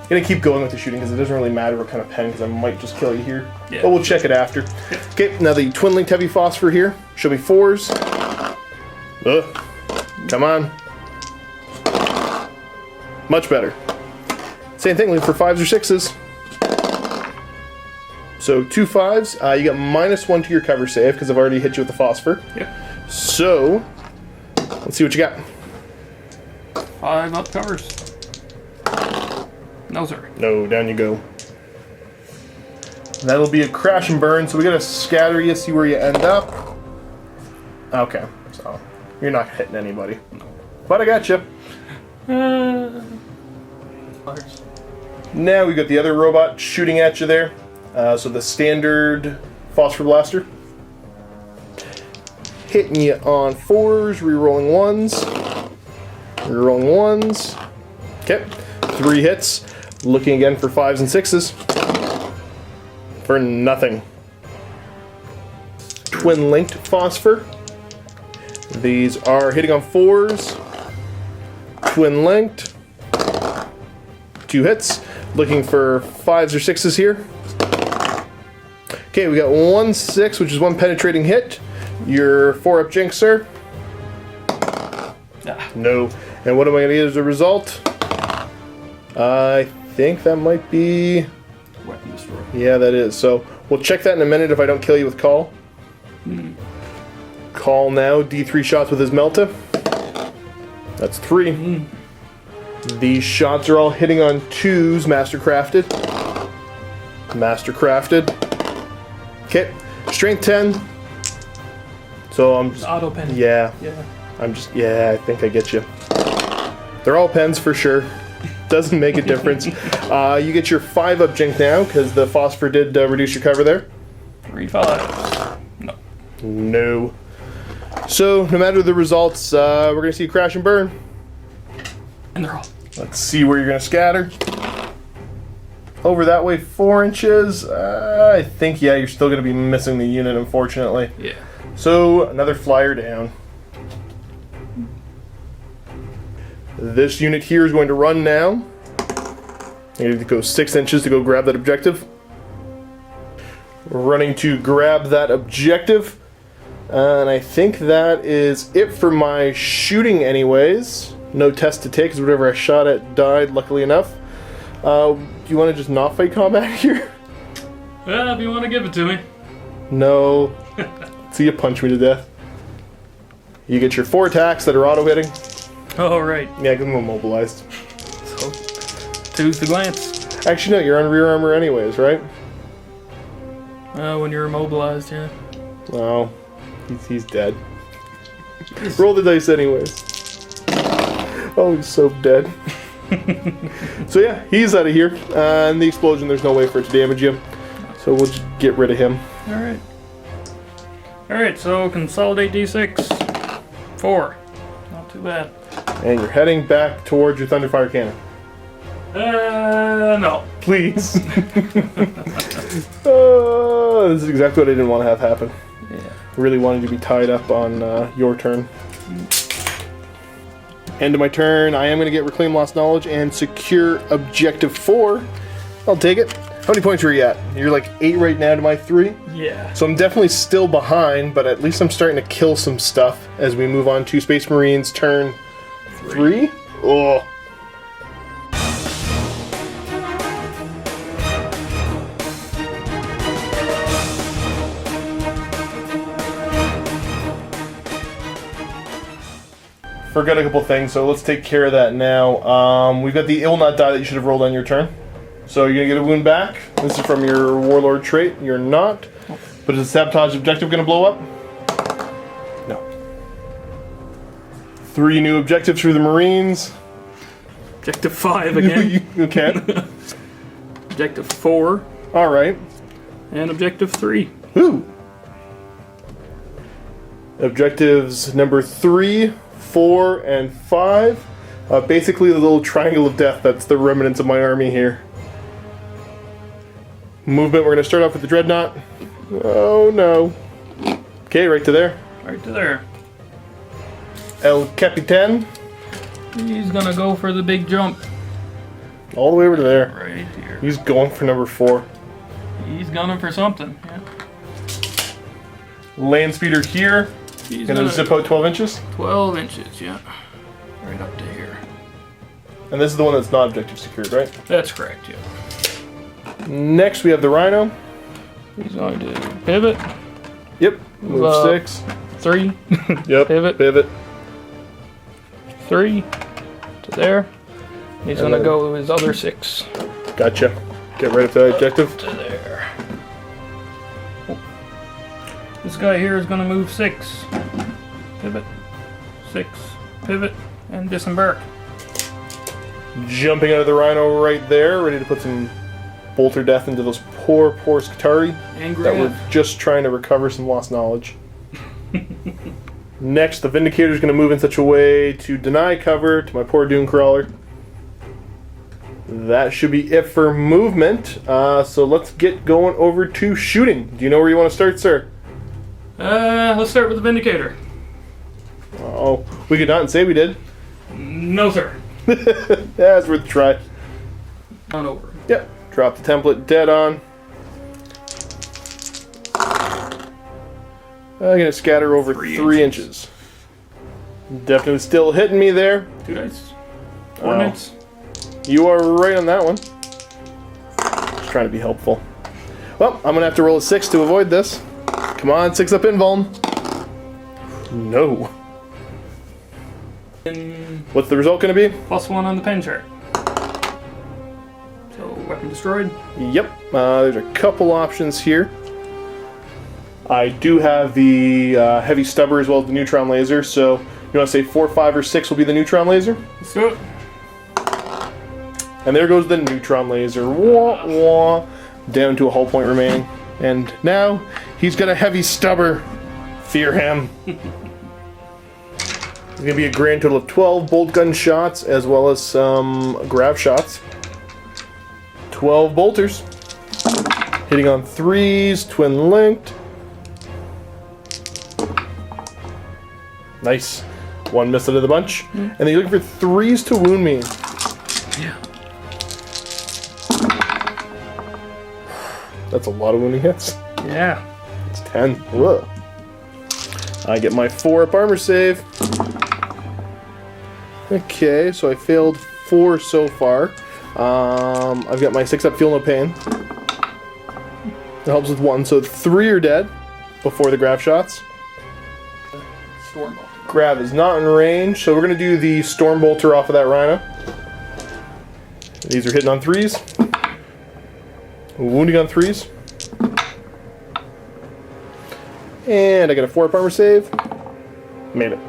I'm gonna keep going with the shooting because it doesn't really matter what kind of pen, because I might just kill you here. Yeah. But we'll check it after. Okay, now the twin linked heavy phosphor here. Show me 4s. Ugh. Come on. Much better. Same thing, looking for 5s or 6s. So 2 5s. You got -1 to your cover save because I've already hit you with the phosphor. Yeah. So let's see what you got. 5 up covers. No, sir. No, down you go. That'll be a crash and burn, so we gotta scatter you, see where you end up. Okay, so you're not hitting anybody. But I got you. Now we got the other robot shooting at you there. So the standard phosphor blaster. Hitting you on 4s, rerolling 1s. Rerolling 1s. Okay, 3 hits. Looking again for 5s and 6s. For nothing. Twin linked phosphor. These are hitting on 4s. Twin linked. 2 hits. Looking for 5s or 6s here. Okay, we got 1 6, which is 1 penetrating hit. Your 4-up jinx, sir. No. And what am I going to get as a result? I think that might be... Weapon destroy. Yeah, that is. So we'll check that in a minute if I don't kill you with Cawl. Cawl now, D3 shots with his Melta. That's 3. These shots are all hitting on 2s, mastercrafted. Mastercrafted. Okay, strength 10. So I'm just... Auto pen. Yeah. Yeah. I think I get you. They're all pens for sure. Doesn't make a difference. You get your 5-up jink now, because the phosphor did reduce your cover there. 3 5s. No. No. So, no matter the results, we're going to see a crash and burn. And they're all. Let's see where you're going to scatter. Over that way, 4 inches. I think, yeah, you're still going to be missing the unit, unfortunately. Yeah. So, another flyer down. This unit here is going to run now. You need to go 6 inches to go grab that objective. We're running to grab that objective. And I think that is it for my shooting anyways. No test to take, because whatever I shot at died, luckily enough. Do you want to just not fight combat here? Well, if you want to give it to me. No. See you punch me to death. You get your 4 attacks that are auto-hitting. Oh, right. Yeah, because I'm immobilized. So, 2's the glance. Actually, no, you're on rear armor anyways, right? When you're immobilized, yeah. Oh, he's dead. Roll the dice anyways. Oh, he's so dead. So yeah, he's out of here. And the explosion, there's no way for it to damage you. So we'll just get rid of him. Alright. Alright, so consolidate D6. 4. Not too bad. And you're heading back towards your Thunderfire cannon. No. Please. This is exactly what I didn't want to have happen. Yeah. Really wanted to be tied up on your turn. End of my turn. I am going to get Reclaim Lost Knowledge and secure Objective 4. I'll take it. How many points are you at? You're like 8 right now to my 3? Yeah. So I'm definitely still behind, but at least I'm starting to kill some stuff as we move on to Space Marines turn 3? Oh. Forgot a couple things, so let's take care of that now. We've got the Ill Not Die that you should have rolled on your turn. So you're going to get a wound back. This is from your Warlord trait. You're not. But is the Sabotage Objective going to blow up? No. 3 new objectives for the Marines. Objective 5 again. Okay. Objective 4. Alright. And Objective 3. Woo! Objectives number 3, 4, and 5. Basically the little triangle of death, that's the remnants of my army here. Movement, we're going to start off with the Dreadnought. Oh no. Okay, right to there. Right to there. El Capitan. He's gonna go for the big jump. All the way over to there. Right here. He's going for number 4. He's gunning for something. Yeah. Land speeder here. He's Gonna zip out 12 inches. 12 inches, yeah. Right up to here. And this is the one that's not objective secured, right? That's correct, yeah. Next we have the Rhino. He's going to pivot. Yep. Move 6. 3. Yep. Pivot. 3. To there. He's going to go with his other 6. Gotcha. Get right up to that objective. To there. This guy here is going to move 6. Pivot. 6. Pivot. And disembark. Jumping out of the Rhino right there, ready to put some bolter death into those poor Scutari And that were grab. just trying to recover some lost knowledge. Next, the Vindicator is going to move in such a way to deny cover to my poor Doomcrawler. That should be it for movement. So let's get going over to shooting. Do you know where you want to start, sir? Let's start with the Vindicator. Oh, we could not say we did. No, sir. Yeah, it's worth a try. On over. Yep. Drop the template dead on. I'm going to scatter over 3 inches. Definitely still hitting me there. 2 dice. Coordinates. You are right on that one. Just trying to be helpful. Well, I'm going to have to roll a 6 to avoid this. Come on, 6 up invuln. No. And What's the result going to be? +1 on the pen chart. So, weapon destroyed. Yep. There's a couple options here. I do have the heavy stubber as well as the neutron laser, so you want to say 4, 5, or 6 will be the neutron laser? Let's do it. And there goes the neutron laser. Wah, wah. Down to a hull point remaining. And now he's got a heavy stubber. Fear him. It's going to be a grand total of 12 bolt gun shots as well as some grav shots. 12 bolters. Hitting on 3s, twin linked. Nice. One miss out of the bunch. And then you're looking for 3s to wound me. Yeah. That's a lot of wounding hits. Yeah. It's 10. Whoa. I get my 4 up armor save. Okay, so I failed 4 so far. I've got my 6 up feel no pain. That helps with 1, so 3 are dead before the grav shots. Storm ball. Grav is not in range, so we're going to do the storm bolter off of that Rhino. These are hitting on 3s. Wounding on 3s. And I got a 4 up armor save. Made it.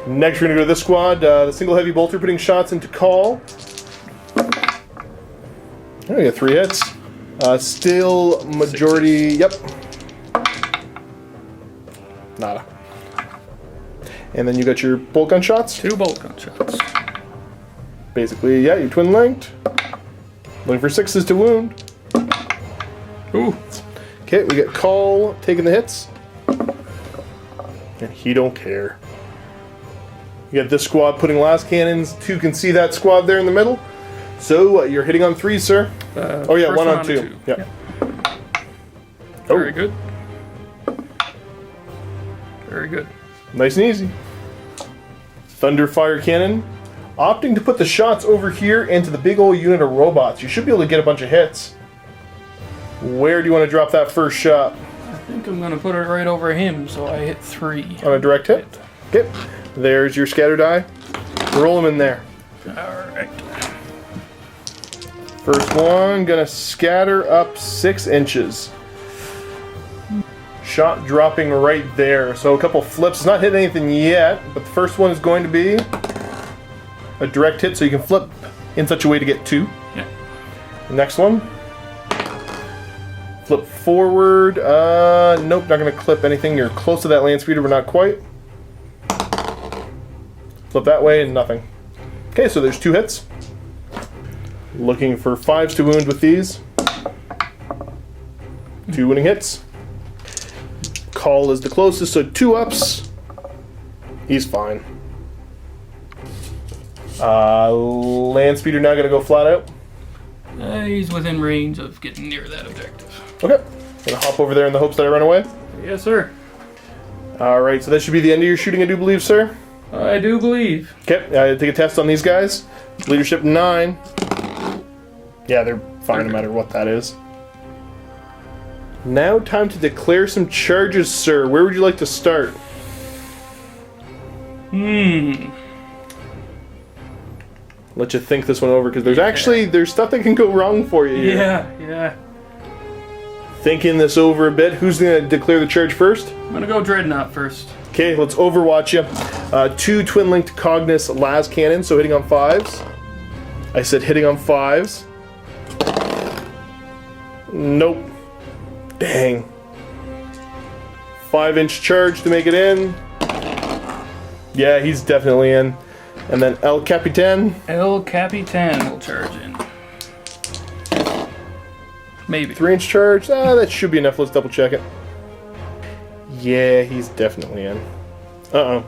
Next, we're going to go to this squad. The single heavy bolter putting shots into Cawl. Oh, we got 3 hits. Still majority. Yep. Nada. And then you got your bolt gun shots. 2 bolt gun shots. Basically, yeah, you twin linked. Looking for 6s to wound. Ooh. Okay, we got Cawl taking the hits. And he don't care. You got this squad putting last cannons. 2 can see that squad there in the middle. So you're hitting on 3, sir. Oh yeah, first 1 on on 2. 2. Yeah. Very good. Very good. Nice and easy. Thunderfire cannon. Opting to put the shots over here into the big old unit of robots. You should be able to get a bunch of hits. Where do you want to drop that first shot? I think I'm going to put it right over him, so I hit 3. On a direct hit? Okay. There's your scatter die. Roll them in there. Alright. First one, gonna scatter up 6 inches. Shot dropping right there. So a couple flips. It's not hitting anything yet, but the first one is going to be a direct hit, so you can flip in such a way to get 2. Yeah. The next one. Flip forward. Nope, not gonna clip anything. You're close to that land speeder, but not quite. Flip that way and nothing. Okay, so there's 2 hits. Looking for 5s to wound with these. 2 winning hits. Cawl is the closest, so 2 ups. He's fine. Land speeder now gonna go flat out. He's within range of getting near that objective. Okay. Gonna hop over there in the hopes that I run away. Yes, sir. Alright, so that should be the end of your shooting, I do believe, sir. I do believe. Okay, take a test on these guys. Leadership 9. Yeah, they're fine no matter what that is. Now time to declare some charges, sir. Where would you like to start? Let you think this one over, because there's actually, there's stuff that can go wrong for you here. Yeah. Thinking this over a bit, who's going to declare the charge first? I'm gonna go Dreadnought first. Okay, let's overwatch you. 2 twin-linked Cognis las cannons, so hitting on 5s. I said hitting on 5s. Nope. Dang. 5-inch charge to make it in. Yeah, he's definitely in. And then El Capitan. El Capitan will charge in. Maybe. 3-inch charge. That should be enough. Let's double check it. Yeah, he's definitely in. Uh-oh.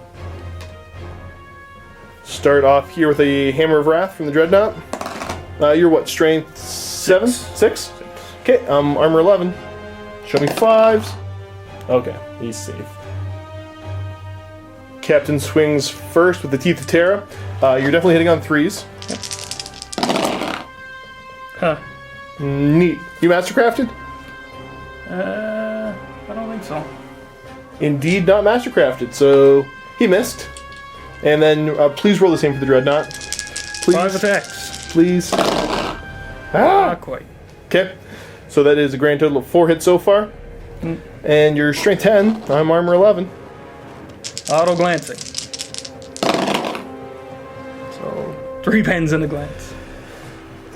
Start off here with a Hammer of Wrath from the Dreadnought. You're what, strength 7? 6? Okay, armor 11. Show me 5s. Okay, he's safe. Captain swings first with the Teeth of Terra. You're definitely hitting on 3s. Huh. Neat. You mastercrafted? I don't think so. Indeed not mastercrafted, so he missed. And then please roll the same for the Dreadnought. Please. 5 attacks. Please. Not quite. Okay, so that is a grand total of 4 hits so far. And you're strength 10, I'm armor 11. Auto glancing. So 3 pens in a glance.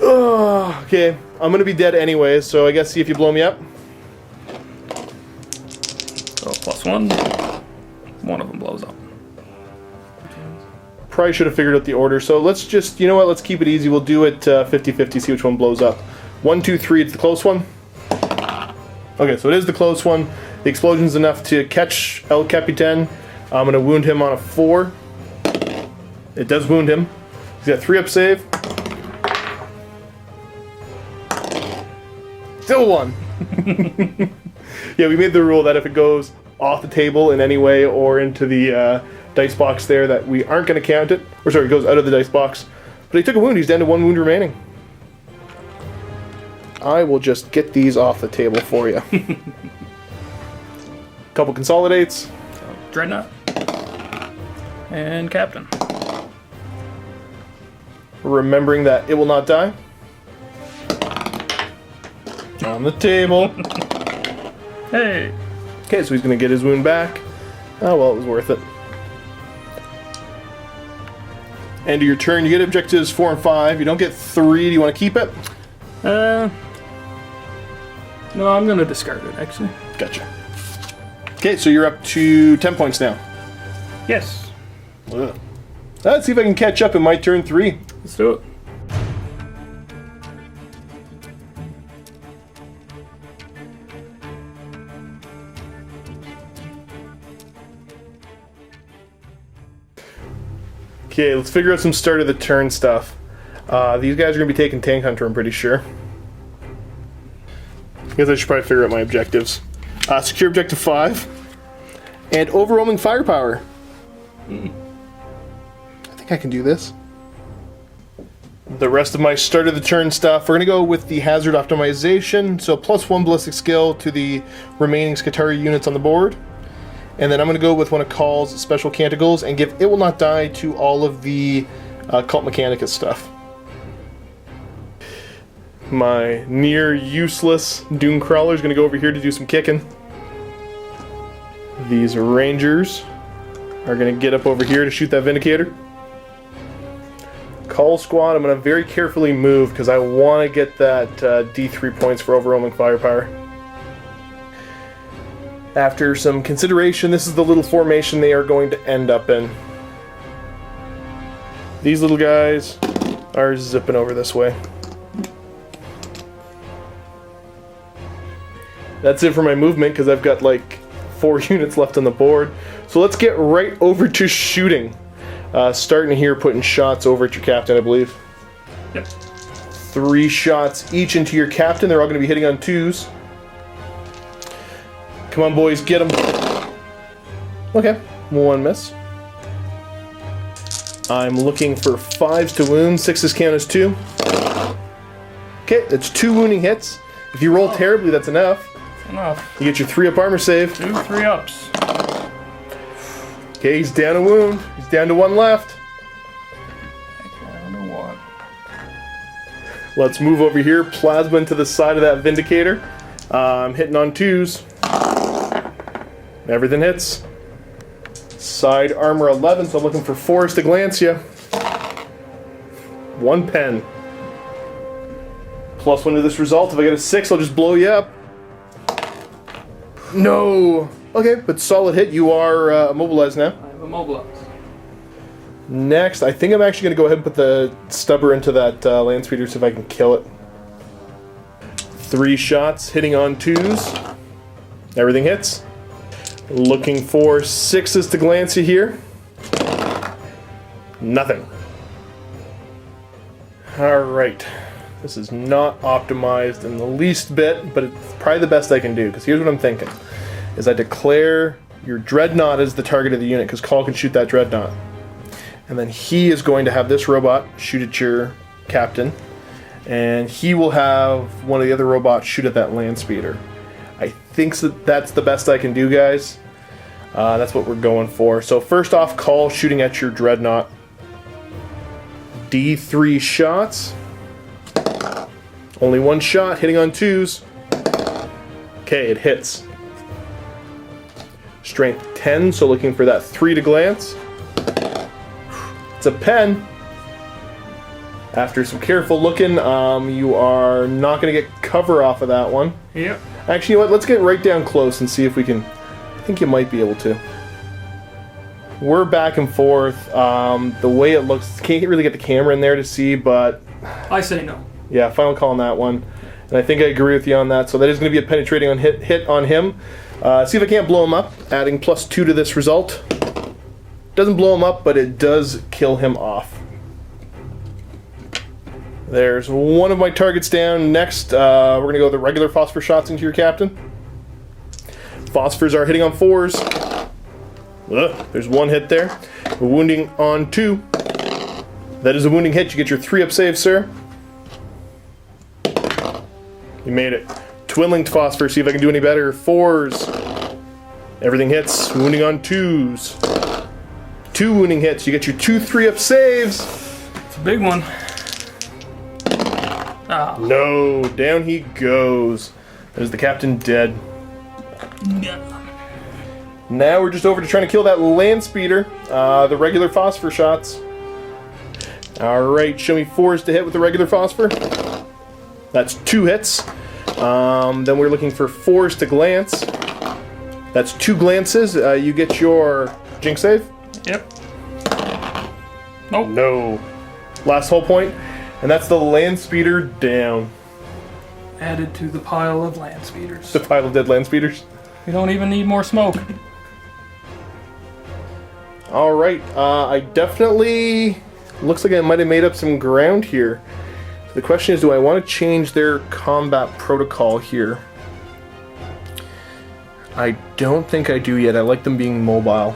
Oh, okay, I'm gonna be dead anyway, so I guess see if you blow me up. So +1. One of them blows up. Probably should have figured out the order, so let's just, you know what, let's keep it easy. We'll do it 50-50, see which one blows up. 1, 2, 3, it's the close one. Okay, so it is the close one. The explosion's enough to catch El Capitan. I'm gonna wound him on a 4. It does wound him. He's got 3 up save. Still 1. Yeah, we made the rule that if it goes off the table in any way or into the dice box there, that we aren't going to count it. Or sorry, it goes out of the dice box. But he took a wound. He's down to 1 wound remaining. I will just get these off the table for you. Couple consolidates. Dreadnought. And Captain. Remembering that it will not die. On the table. Hey! Okay, so he's going to get his wound back. Oh, well, it was worth it. End of your turn, you get objectives 4 and 5. You don't get 3. Do you want to keep it? No, I'm going to discard it, actually. Gotcha. Okay, so you're up to 10 points now. Yes. Ugh. Let's see if I can catch up in my turn 3. Let's do it. Okay, let's figure out some start of the turn stuff. These guys are going to be taking Tank Hunter, I'm pretty sure. I guess I should probably figure out my objectives. Secure objective 5. And overwhelming firepower. I think I can do this. The rest of my start of the turn stuff, we're going to go with the hazard optimization. So +1 ballistic skill to the remaining Scutari units on the board. And then I'm going to go with one of Cawl's special canticles and give It Will Not Die to all of the Cult Mechanicus stuff. My near useless Doom Crawler is going to go over here to do some kicking. These Rangers are going to get up over here to shoot that Vindicator. Call squad, I'm going to very carefully move because I want to get that D3 points for overwhelming firepower. After some consideration, this is the little formation they are going to end up in. These little guys are zipping over this way. That's it for my movement because I've got like 4 units left on the board. So let's get right over to shooting. Starting here, putting shots over at your captain, I believe. Yep. 3 shots each into your captain. They're all going to be hitting on 2s. Come on, boys, get them. Okay, 1 miss. I'm looking for 5s to wound. 6s count as 2. Okay, that's 2 wounding hits. If you roll terribly, that's enough. Enough. You get your 3-up armor save. 2 3-ups. Okay, he's down a wound. He's down to 1 left. I don't know what. Let's move over here. Plasma into the side of that Vindicator. I'm hitting on 2s. Everything hits. Side armor 11, so I'm looking for 4s to glance you. 1 pen. +1 to this result. If I get a 6, I'll just blow you up. No! Okay, but solid hit. You are immobilized now. I am immobilized. Next, I think I'm actually going to go ahead and put the stubber into that land speeder, see if I can kill it. 3 shots, hitting on 2s. Everything hits. Looking for 6s to glance you here. Nothing. Alright. This is not optimized in the least bit, but it's probably the best I can do, because here's what I'm thinking. Is I declare your Dreadnought as the target of the unit, because Cawl can shoot that Dreadnought. And then he is going to have this robot shoot at your captain, and he will have one of the other robots shoot at that land speeder. I think that's the best I can do, guys. That's what we're going for. So first off, Cawl shooting at your Dreadnought. D3 shots. Only 1 shot, hitting on 2s. Okay, it hits. Strength 10, so looking for that 3 to glance. It's a pen. After some careful looking, you are not going to get cover off of that one. Yep. Actually, you know what? Let's get right down close and see if we can. I think you might be able to. We're back and forth. The way it looks, can't really get the camera in there to see, but I say no. yeah, final call on that one. And I think I agree with you on that. So that is going to be a penetrating on hit on him. See if I can't blow him up, adding +2 to this result. Doesn't blow him up, but it does kill him off. There's one of my targets down. Next, we're going to go with the regular phosphor shots into your captain. Phosphors are hitting on 4s. There's 1 hit there. Wounding on 2. That is a wounding hit. You get your 3-up save, sir. You made it. Twin-linked phosphor. See if I can do any better. 4s. Everything hits. Wounding on 2s. 2 wounding hits. You get your 2 3-up saves. It's a big one. Ah. No, down he goes. There's the captain dead. Yeah. Now we're just over to trying to kill that land speeder. The regular phosphor shots. Alright, show me 4s to hit with the regular phosphor. That's 2 hits. Then we're looking for 4s to glance. That's 2 glances. You get your jinx save. Yep. Nope. No. Last whole point. And that's the land speeder down. Added to the pile of land speeders. The pile of dead land speeders. We don't even need more smoke. Alright, I definitely... Looks like I might have made up some ground here. So the question is, do I want to change their combat protocol here? I don't think I do yet. I like them being mobile.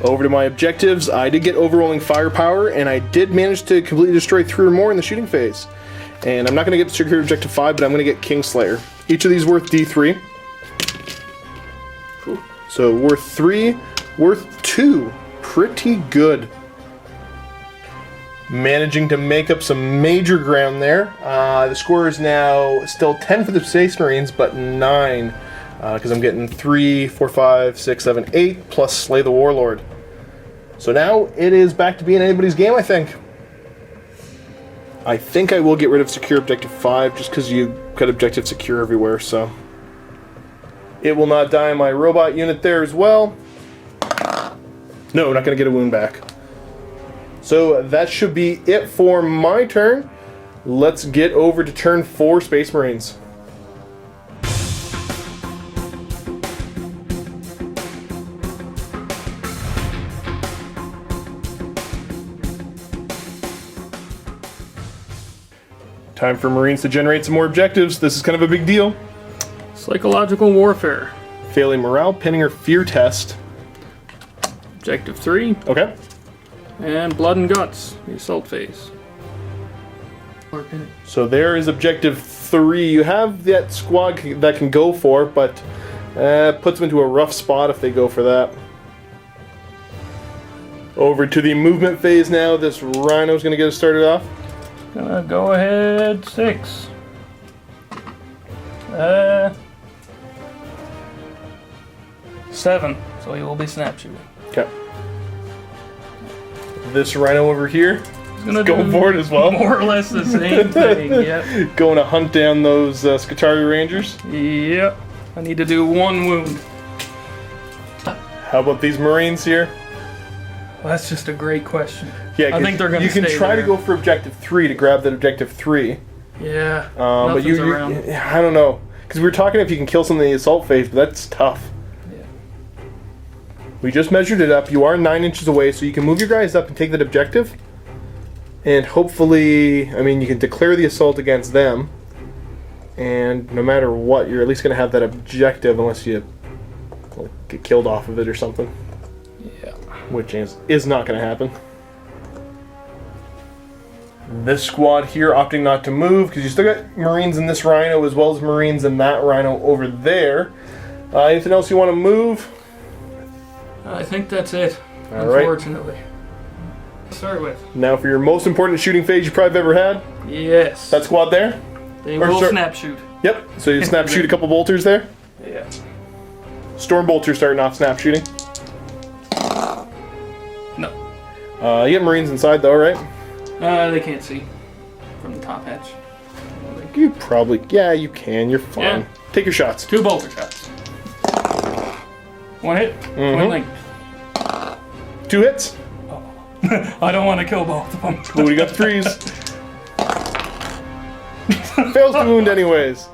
Over to my objectives. I did get overrolling firepower, and I did manage to completely destroy 3 or more in the shooting phase. And I'm not going to get secure objective 5, but I'm going to get Kingslayer. Each of these worth D3. So worth 3, worth 2. Pretty good. Managing to make up some major ground there. The score is now still 10 for the Space Marines, but 9. Because I'm getting 3, 4, 5, 6, 7, 8, plus Slay the Warlord. So now it is back to being anybody's game, I think. I think I will get rid of Secure Objective 5, just because you got Objective Secure everywhere, so... It will not die in my robot unit there as well. No, not going to get a wound back. So that should be it for my turn. Let's get over to turn 4 Space Marines. Time for Marines to generate some more objectives. This is kind of a big deal. Psychological warfare. Failing morale, pinning, or fear test. Objective 3. Okay. And blood and guts. The assault phase. Or pinning. So there is objective 3. You have that squad that can go for it, but puts them into a rough spot if they go for that. Over to the movement phase now. This Rhino's going to get us started off. Gonna go ahead 6. 7. So he will be snap shooting. Okay. This rhino over here He's gonna going do for it as well. More or less the same thing. Yep. Going to hunt down those Scutari Rangers. Yep. I need to do 1 wound. How about these Marines here? Well, that's just a great question. Yeah, I think they're going to You can stay try there. to go for objective 3 to grab that objective 3. Yeah. But you, around. I don't know. Because we were talking if you can kill something in the assault phase, but that's tough. Yeah. We just measured it up. You are 9 inches away, so you can move your guys up and take that objective. And hopefully, I mean, you can declare the assault against them. And no matter what, you're at least going to have that objective unless you get killed off of it or something. Yeah. Which is not going to happen. This squad here opting not to move because you still got Marines in this Rhino as well as Marines in that Rhino over there. Anything else you want to move? I think that's it. All right. Unfortunately. Start with. Now for your most important shooting phase you probably have ever had. Yes. That squad there? They or will start- snap shoot. Yep. So you snap shoot a couple bolters there. Yeah. Storm bolter starting off snap shooting. No. You get Marines inside though, right? They can't see from the top hatch. You probably, yeah, you can. You're fine. Yeah. Take your shots. 2 bolter shots. 1 hit. Mm-hmm. 1 link. 2 hits. I don't want to kill both of them. But we got 3s. Fails to wound anyways.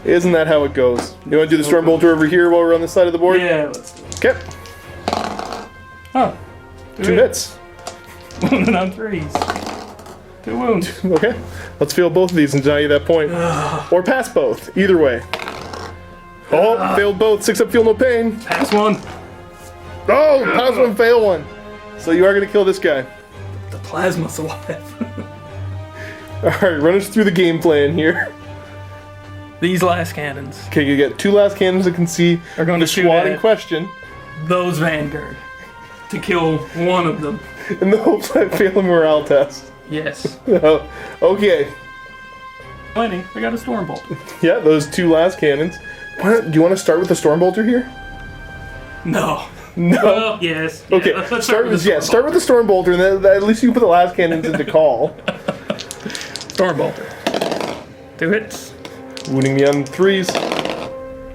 Isn't that how it goes? You want to do the storm bolter over here while we're on this side of the board? Yeah, let's do it. Okay. Oh. 2 hits. Wounded on 3s. 2 wounds. Okay. Let's feel both of these and deny you that point. Or pass both. Either way. Oh, failed both. 6 up, feel no pain. Pass 1. Oh, pass 1, fail 1. So you are going to kill this guy. The plasma's alive. Alright, run us through the game plan here. These last cannons Okay, you get 2 last cannons that can see are going the to shoot squad in at question. those Vanguard to kill one of them. In the hopes that fail a morale test. Yes. Oh, okay. Plenty. I got a storm bolt. Yeah, those 2 last cannons. Do you want to start with the storm bolter here? No. No. Well, yes. Yeah, Okay, let's start with the start with the storm bolter, and then at least you can put the last cannons into call. storm bolter. 2 hits. Wounding me on 3s.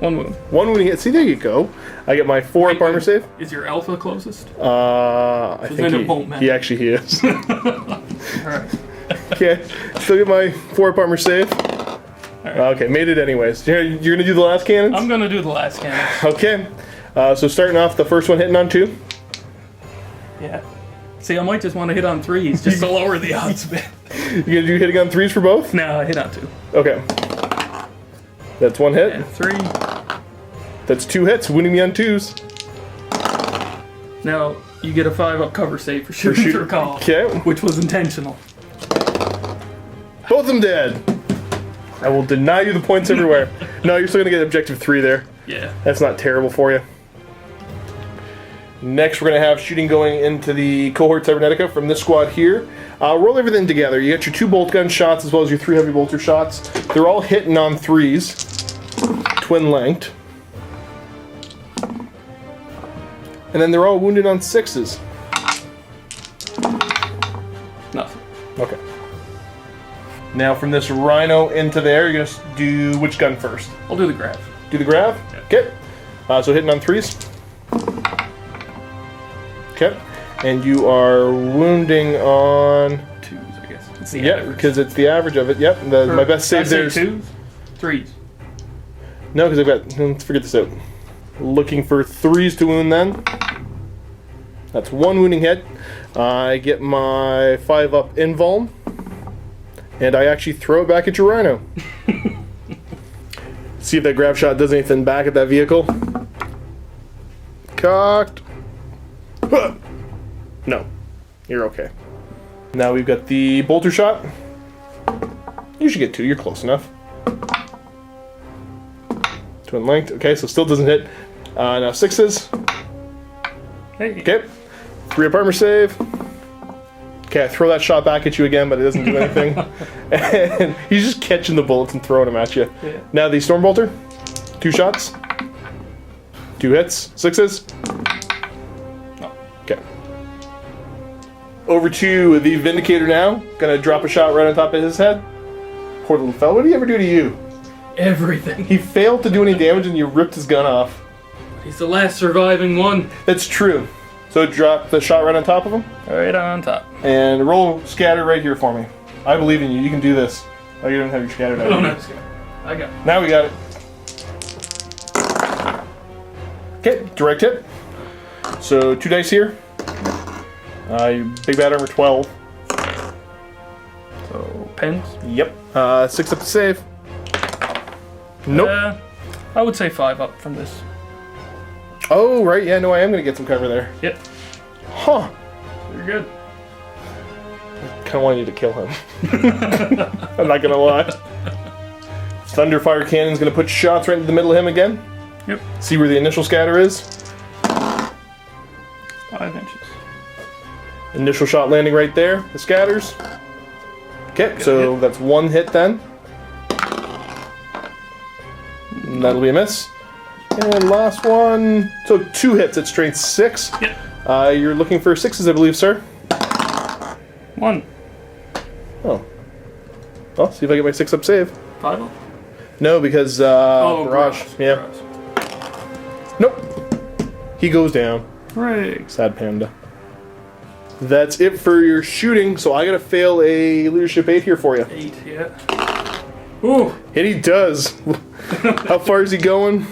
1 wound. 1 wounding hit. See, there you go. I get my 4 up armor save. Is your alpha closest? I then think it won't matter. he actually is. Alright. Okay, still get my 4 up armor save. Okay, made it anyways. You're gonna do the last cannons? I'm gonna do the last cannon. Okay. So starting off, the first one hitting on 2. Yeah. See, I might just want to hit on 3s just to lower the odds a bit. You gonna do hitting on 3s for both? No, I hit on 2. Okay. That's 1 hit. Yeah, 3. That's 2 hits, wounding me on 2s. Now, you get a 5 up cover save for shooting through call. Okay. Which was intentional. Both of them dead. I will deny you the points everywhere. No, you're still gonna get objective 3 there. Yeah. That's not terrible for you. Next, we're going to have shooting going into the Cohort Cybernetica from this squad here. Roll everything together. You got your 2 bolt gun shots as well as your 3 heavy bolter shots. They're all hitting on 3s, twin length. And then they're all wounded on 6s. Nothing. Okay. Now from this Rhino into there, you're going to do which gun first? I'll do the grab. Do the grav? Yeah. Okay. So hitting on 3s. Okay. And you are wounding on 2s, I guess. It's the yeah, average. because it's the average of it. Yep. My best save there is 2s? 3s. no, because I've got. Let's figure this out. Looking for 3s to wound then. That's 1 wounding hit. I get my 5 up invuln, and I actually throw it back at your Rhino. See if that grab shot does anything back at that vehicle. Cocked. Huh. No, you're okay. Now we've got the bolter shot. You should get 2, you're close enough. Twin length, okay, so still doesn't hit. Now 6s. Hey. Okay, 3 up armor save. Okay, I throw that shot back at you again, but it doesn't do anything. And he's just catching the bullets and throwing them at you. Yeah. Now the Stormbolter. 2 shots. 2 hits. 6s. No. Okay. Over to the Vindicator now. Gonna drop a shot right on top of his head. Poor little fella. What did he ever do to you? Everything. He failed to do any damage and you ripped his gun off. He's the last surviving one. That's true. So drop the shot right on top of him. Right on top. And roll scatter right here for me. I believe in you. You can do this. Oh, you don't have your scatter I now. don't have scatter. I got it. Now we got it. Okay, direct hit. So 2 dice here. Big bad armor 12. So, pens. Yep. 6 up to save. Nope. I would say 5 up from this. Oh, right. Yeah, no, I am going to get some cover there. Yep. Huh. You're good. Kind of wanted you to kill him. I'm not going to lie. Thunderfire Cannon's going to put shots right into the middle of him again. Yep. See where the initial scatter is. 5 inches. Initial shot landing right there. The scatters. Okay, so that's 1 hit then. And that'll be a miss. And last one. So 2 hits at strength 6. Yep. You're looking for 6s, I believe, sir. 1. Oh. Well, see if I get my 6 up save. 5 up. No, because barrage. Yeah. Barrage. Nope. He goes down. Hooray. Sad panda. That's it for your shooting, so I gotta fail a leadership 8 here for you. 8, yeah. Ooh. And he does. How far is he going?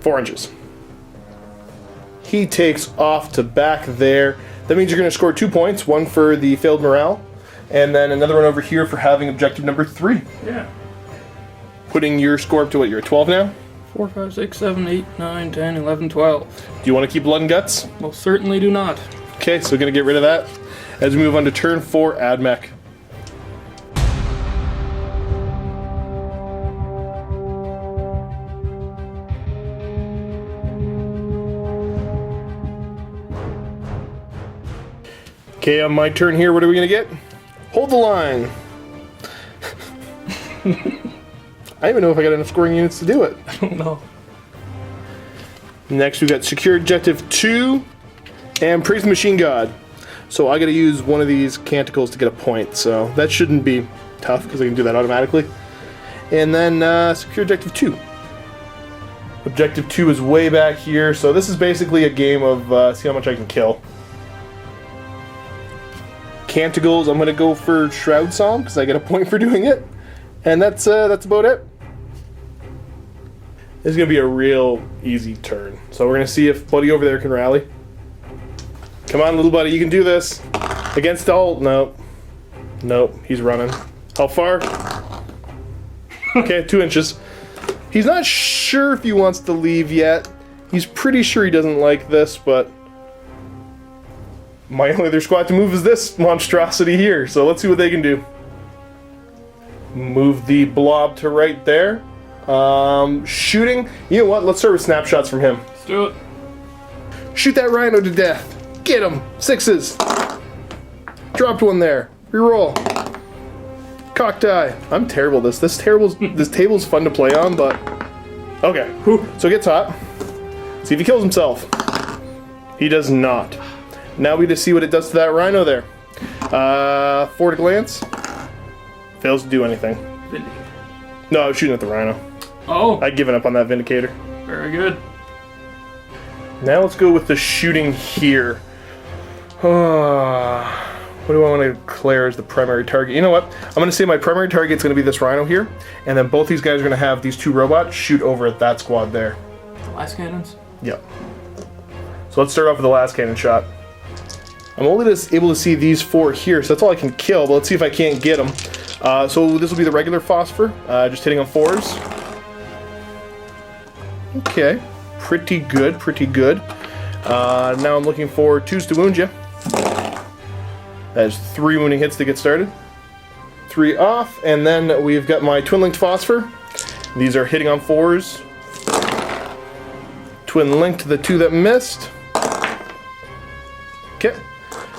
4 inches. He takes off to back there. That means you're going to score 2 points. 1 for the failed morale, and then another one over here for having objective number 3. Yeah. Putting your score up to what? You're at 12 now? 4, 5, 6, 7, 8, 9, 10, 11, 12. Do you want to keep blood and guts? Most certainly do not. Okay, so going to get rid of that. As we move on to turn 4, Admech. Okay, on my turn here, what are we going to get? Hold the line. I don't even know if I got enough scoring units to do it. I don't know. Next, we got Secure Objective 2 and Praise the Machine God. So I got to use one of these canticles to get a point, so that shouldn't be tough because I can do that automatically. And then Secure Objective 2. Objective 2 is way back here, so this is basically a game of see how much I can kill. Canticles, I'm going to go for Shroud Psalm because I get a point for doing it. And that's about it. This is going to be a real easy turn. So we're going to see if Buddy over there can rally. Come on, little buddy, you can do this. Against all... Nope. Nope, he's running. How far? Okay, 2 inches. He's not sure if he wants to leave yet. He's pretty sure he doesn't like this, but... my only other squad to move is this monstrosity here, so let's see what they can do. Move the blob to right there. Shooting. You know what? Let's start with snapshots from him. Let's do it. Shoot that rhino to death. Get him. 6s. Dropped one there. Reroll. Cock die. I'm terrible at this. This table's fun to play on, but... okay. So it gets hot. See if he kills himself. He does not. Now we just see what it does to that rhino there. 4 to glance. Fails to do anything. Vindicator. No, I was shooting at the rhino. Oh. I'd given up on that Vindicator. Very good. Now let's go with the shooting here. What do I want to declare as the primary target? You know what? I'm going to say my primary target is going to be this rhino here, and then both these guys are going to have these 2 robots shoot over at that squad there. The last cannons? Yep. So let's start off with the last cannon shot. I'm only just able to see these 4 here, so that's all I can kill, but let's see if I can't get them. So this will be the regular phosphor, just hitting on 4s. Okay, pretty good, pretty good. Now I'm looking for 2s to wound you. That is 3 wounding hits to get started. 3 off, and then we've got my twin-linked phosphor. These are hitting on 4s. Twin-linked to the 2 that missed. Okay.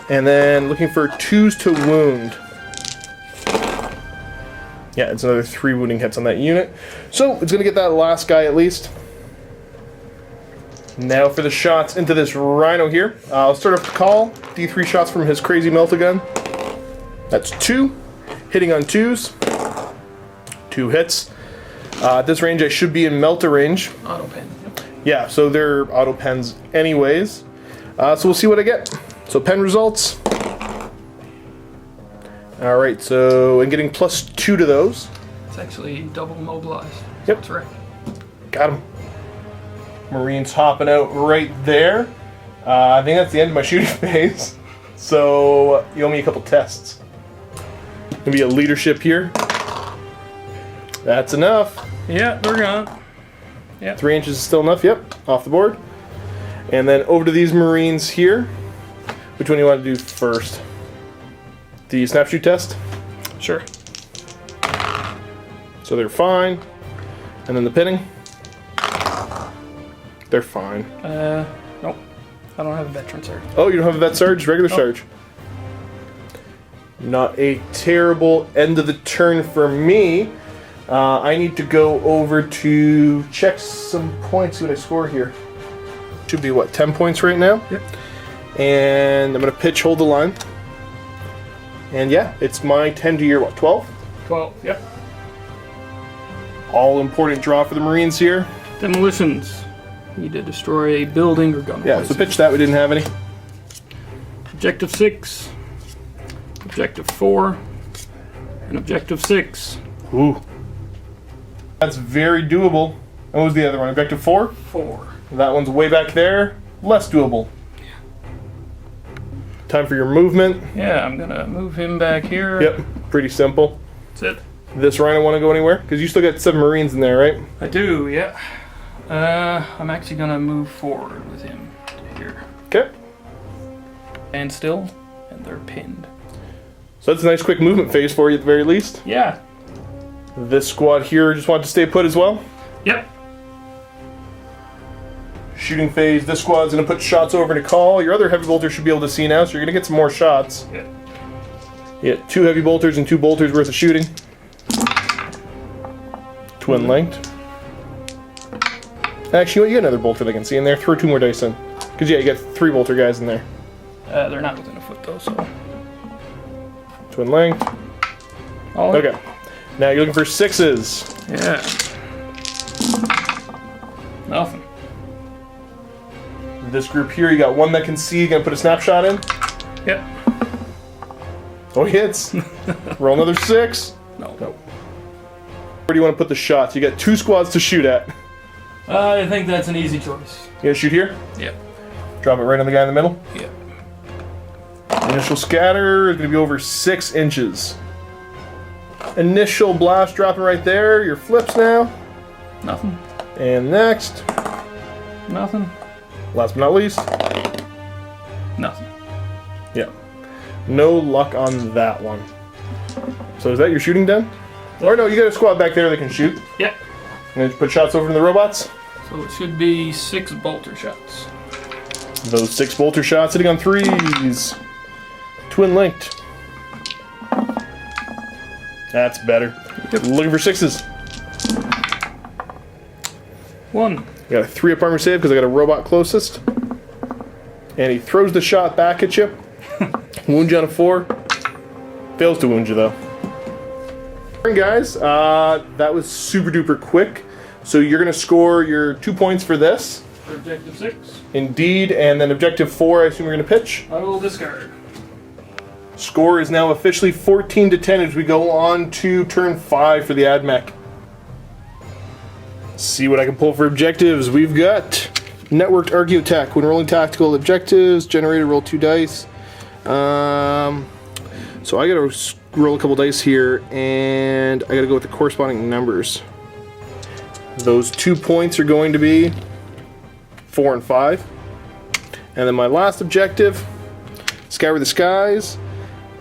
And then looking for 2s to wound. Yeah, it's another 3 wounding hits on that unit. So it's going to get that last guy at least. Now for the shots into this Rhino here. I'll start off the Cawl. D3 shots from his crazy melta gun. That's 2. Hitting on 2s. 2 hits. At this range I should be in melta range. Auto pen. Yep. Yeah, so they're auto pens anyways. So we'll see what I get. So pen results. Alright, so I'm getting +2 to those. It's actually double mobilized. Yep. That's right. Got him. Marines hopping out right there. I think that's the end of my shooting phase. So you owe me a couple tests. Maybe a leadership here. That's enough. Yeah, they're gone. Yeah. 3 inches is still enough. Yep, off the board. And then over to these Marines here. Which one do you want to do first? The snapshot test? Sure. So they're fine. And then the pinning? They're fine. Nope. I don't have a veteran surge. Oh, you don't have a vet sarge? Regular sarge. Not a terrible end of the turn for me. I need to go over to check some points, see what I score here. Should be, what, 10 points right now? Yep. And I'm going to pitch, hold the line. And yeah, it's my 10 to your, what, 12? 12, yep. All important draw for the Marines here. Demolitions. Need to destroy a building or gun. Yeah, so pitch that, we didn't have any. Objective 6. Objective 4. And objective 6. Ooh. That's very doable. And what was the other one? Objective 4? 4. That one's way back there. Less doable. Time for your movement. Yeah, I'm gonna move him back here. Yep, pretty simple. That's it. This Rhino want to go anywhere? Because you still got 7 Marines in there, right? I do, yeah. I'm actually gonna move forward with him to here. Okay. And still, and they're pinned. So that's a nice quick movement phase for you at the very least. Yeah. This squad here just want to stay put as well. Yep. Shooting phase, this squad's going to put shots over into Cawl. Your other heavy bolter should be able to see now, so you're going to get some more shots. Yeah. You get 2 heavy bolters and 2 bolters worth of shooting. Twin linked. Actually, you got another bolter they can see in there. Throw 2 more dice in. Because yeah, you got 3 bolter guys in there. They're not within a foot though, so. Twin linked. All Okay. Now you're looking for 6s. Yeah. Nothing. This group here, you got 1 that can see. You're going to put a snapshot in. Yep. Oh, he hits. Roll another 6. No. Nope. Where do you want to put the shots? You got 2 squads to shoot at. I think that's an easy choice. You gonna shoot here? Yep. Drop it right on the guy in the middle. Yep. Initial scatter is gonna be over 6 inches. Initial blast dropping right there. Your flips now. Nothing. And next. Nothing. Last but not least. Nothing. Yeah. No luck on that one. So is that your shooting done? Or no, you got a squad back there that can shoot. Yep. And then put shots over to the robots. So it should be 6 bolter shots. Those 6 bolter shots hitting on 3s. Twin linked. That's better. Yep. Looking for 6s. 1. I got a 3-up armor save because I got a robot closest. And he throws the shot back at you. Wound you on a 4. Fails to wound you though. Alright guys, that was super duper quick. So you're going to score your 2 points for this. For objective 6. Indeed, and then objective 4 I assume you're going to pitch. I will discard. Score is now officially 14 to 10 as we go on to turn 5 for the AdMech. See what I can pull for objectives. We've got networked argue attack. When rolling tactical objectives, generator roll 2 dice. So I gotta roll a couple dice here, and I gotta go with the corresponding numbers. Those 2 points are going to be 4 and 5. And then my last objective, scour the skies.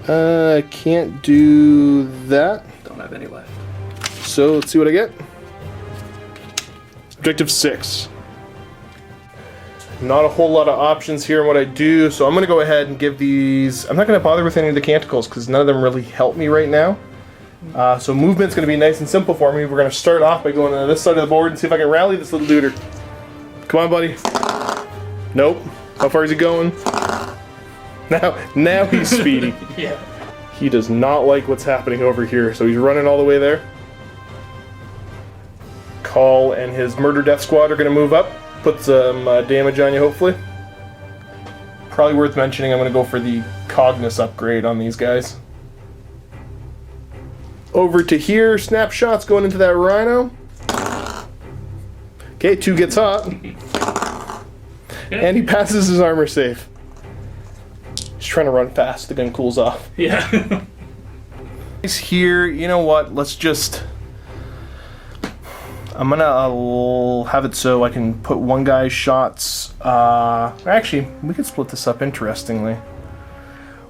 I can't do that. Don't have any left. So let's see what I get. Objective 6. Not a whole lot of options here in what I do, so I'm going to go ahead and give these... I'm not going to bother with any of the canticles because none of them really help me right now. So movement's going to be nice and simple for me. We're going to start off by going to this side of the board and see if I can rally this little duder. Come on, buddy. Nope. How far is he going? Now he's speedy. Yeah. He does not like what's happening over here, so he's running all the way there. Cawl and his Murder Death Squad are going to move up. Put some damage on you, hopefully. Probably worth mentioning, I'm going to go for the Cognus upgrade on these guys. Over to here, snapshots going into that Rhino. Okay, 2 gets hot. And he passes his armor save. He's trying to run fast, the gun cools off. Yeah. He's here, you know what, let's just... I'm gonna have it so I can put one guy's shots. Actually, we could split this up interestingly.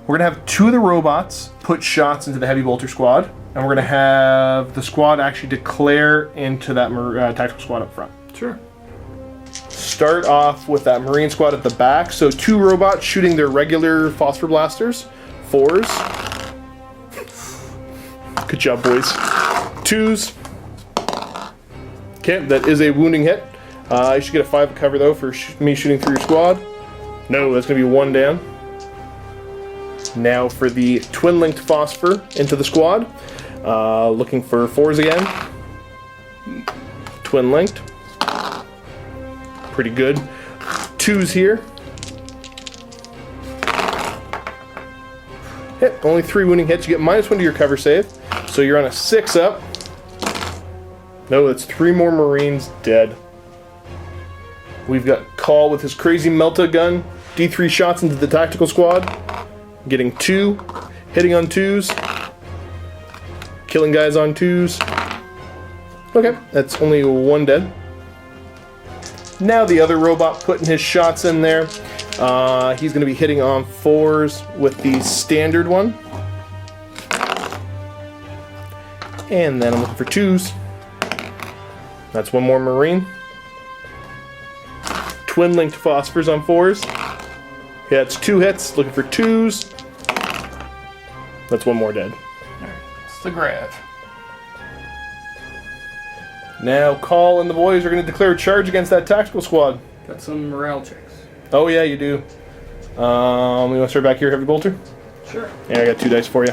We're gonna have 2 of the robots put shots into the heavy bolter squad, and we're gonna have the squad actually declare into that tactical squad up front. Sure. Start off with that marine squad at the back. So 2 robots shooting their regular phosphor blasters. 4s. Good job, boys. 2s. Okay, that is a wounding hit. You should get a 5 cover though for me shooting through your squad. No, that's going to be 1 down. Now for the twin-linked phosphor into the squad. Looking for 4s again. Twin-linked. Pretty good. 2s here. Hit. Only 3 wounding hits. You get -1 to your cover save. So you're on a 6 up. No, that's 3 more Marines dead. We've got Cawl with his crazy Melta gun. D3 shots into the tactical squad. Getting 2. Hitting on 2s. Killing guys on 2s. Okay, that's only 1 dead. Now the other robot putting his shots in there. He's going to be hitting on 4s with the standard one. And then I'm looking for 2s. That's 1 more Marine. Twin-linked phosphors on 4s. Yeah, it's 2 hits. Looking for 2s. That's 1 more dead. Alright, it's the grab. Now Cawl and the boys are going to declare a charge against that tactical squad. Got some morale checks. Oh yeah, you do. We want to start back here, heavy bolter? Sure. Yeah, I got 2 dice for you.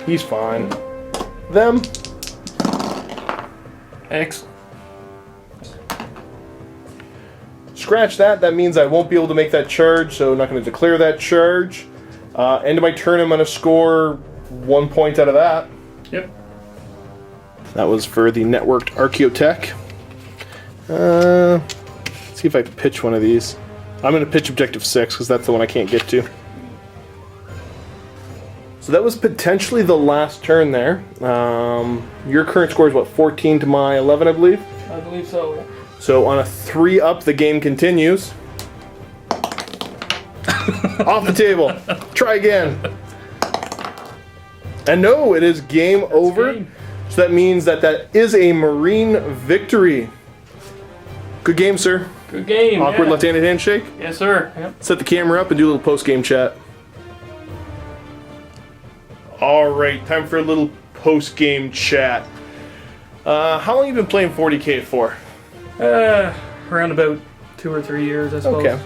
He's fine. Them. Excellent. Scratch that. That means I won't be able to make that charge, so I'm not going to declare that charge. End of my turn, I'm going to score 1 point out of that. Yep. That was for the networked Archaeotech. Let's see if I pitch one of these. I'm going to pitch objective 6 because that's the one I can't get to. So that was potentially the last turn there. Your current score is what, 14 to my 11, I believe? I believe so, yeah. So on a 3 up, the game continues. Off the table. Try again. And no, it is game over. Game. So that means that is a Marine victory. Good game, sir. Good game. Awkward yeah. left-handed handshake. Yes, sir. Yep. Set the camera up and do a little post-game chat. All right, time for a little post-game chat. How long have you been playing 40K for? Around about 2 or 3 years, I suppose. Okay.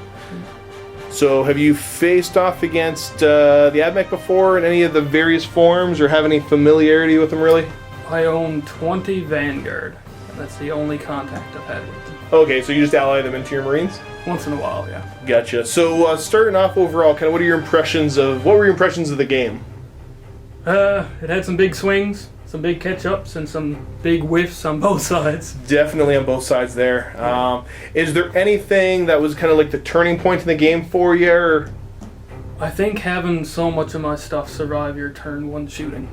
So have you faced off against the AdMech before in any of the various forms, or have any familiarity with them, really? I own 20 Vanguard, and that's the only contact I've had with them. Okay, so you just ally them into your Marines? Once in a while, yeah. Gotcha. So starting off overall, kind of what were your impressions of the game? It had some big swings, some big catch-ups, and some big whiffs on both sides. Definitely on both sides there. Is there anything that was kind of like the turning point in the game for you? Or? I think having so much of my stuff survive your turn 1 shooting.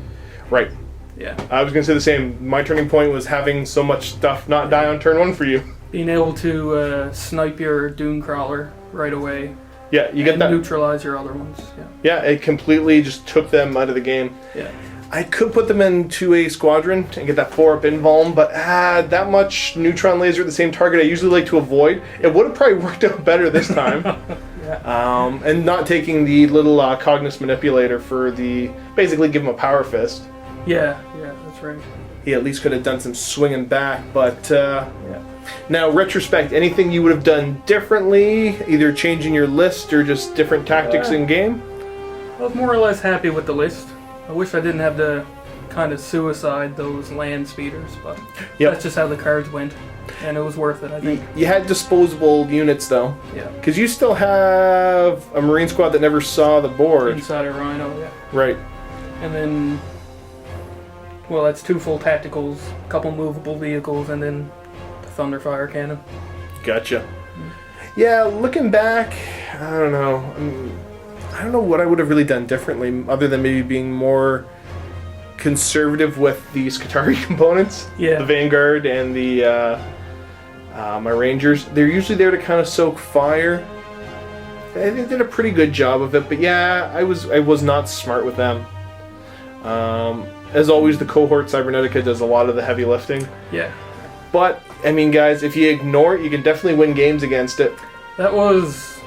Right. Yeah. I was going to say the same. My turning point was having so much stuff not die on turn 1 for you. Being able to snipe your Dune Crawler right away. Yeah, you get that. Neutralize your other ones. Yeah. Yeah, it completely just took them out of the game. Yeah. I could put them into a squadron and get that 4-up invuln, but that much neutron laser at the same target I usually like to avoid. It would have probably worked out better this time. And not taking the little Cognis Manipulator for basically give him a power fist. Yeah, that's right. He at least could have done some swinging back, but now, retrospect, anything you would have done differently, either changing your list or just different tactics in game? I was more or less happy with the list. I wish I didn't have to kind of suicide those land speeders, but that's just how the cards went, and it was worth it, I think. You had disposable units, though. Yeah. Because you still have a Marine squad that never saw the board. Insider Rhino, yeah. Right. And then, well, that's 2 full tacticals, a couple movable vehicles, and then the Thunderfire cannon. Gotcha. Yeah, looking back, I don't know. I don't know what I would have really done differently, other than maybe being more conservative with the Skitarii components. Yeah. The Vanguard and the my Rangers. They're usually there to kind of soak fire. I think they did a pretty good job of it, but yeah, I was not smart with them. As always, the cohort Cybernetica does a lot of the heavy lifting. Yeah. But, I mean, guys, if you ignore it, you can definitely win games against it. That was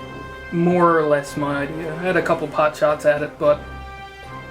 more or less my idea. I had a couple pot shots at it, but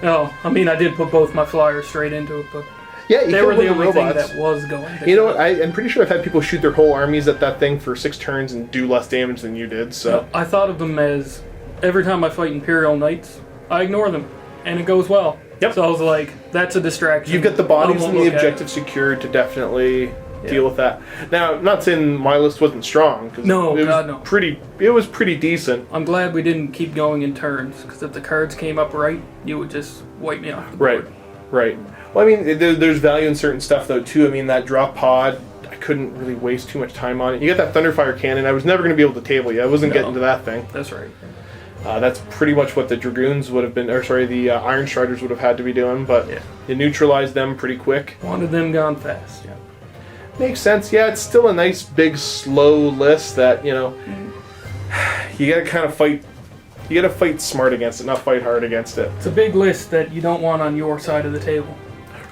I mean, I did put both my flyers straight into it, but yeah, they were the only thing that was going. You know what? I'm pretty sure I've had people shoot their whole armies at that thing for 6 turns and do less damage than you did. So I thought of them as every time I fight Imperial Knights, I ignore them, and it goes well. Yep. So I was like, that's a distraction. You've got the bodies and the objectives secured to definitely deal with that. Now, I'm not saying my list wasn't strong. No, it was God, no. It was pretty decent. I'm glad we didn't keep going in turns, because if the cards came up right, you would just wipe me off the board. Right. Well, I mean, there's value in certain stuff, though, too. I mean, that drop pod, I couldn't really waste too much time on it. You got that Thunderfire cannon. I was never going to be able to table you. I wasn't getting to that thing. That's right. That's pretty much what the Dragoons would have been, the Iron Striders would have had to be doing, but you neutralized them pretty quick. Wanted them gone fast, yeah. Makes sense. Yeah, it's still a nice, big, slow list that, you gotta kind of fight. You gotta fight smart against it, not fight hard against it. It's a big list that you don't want on your side of the table.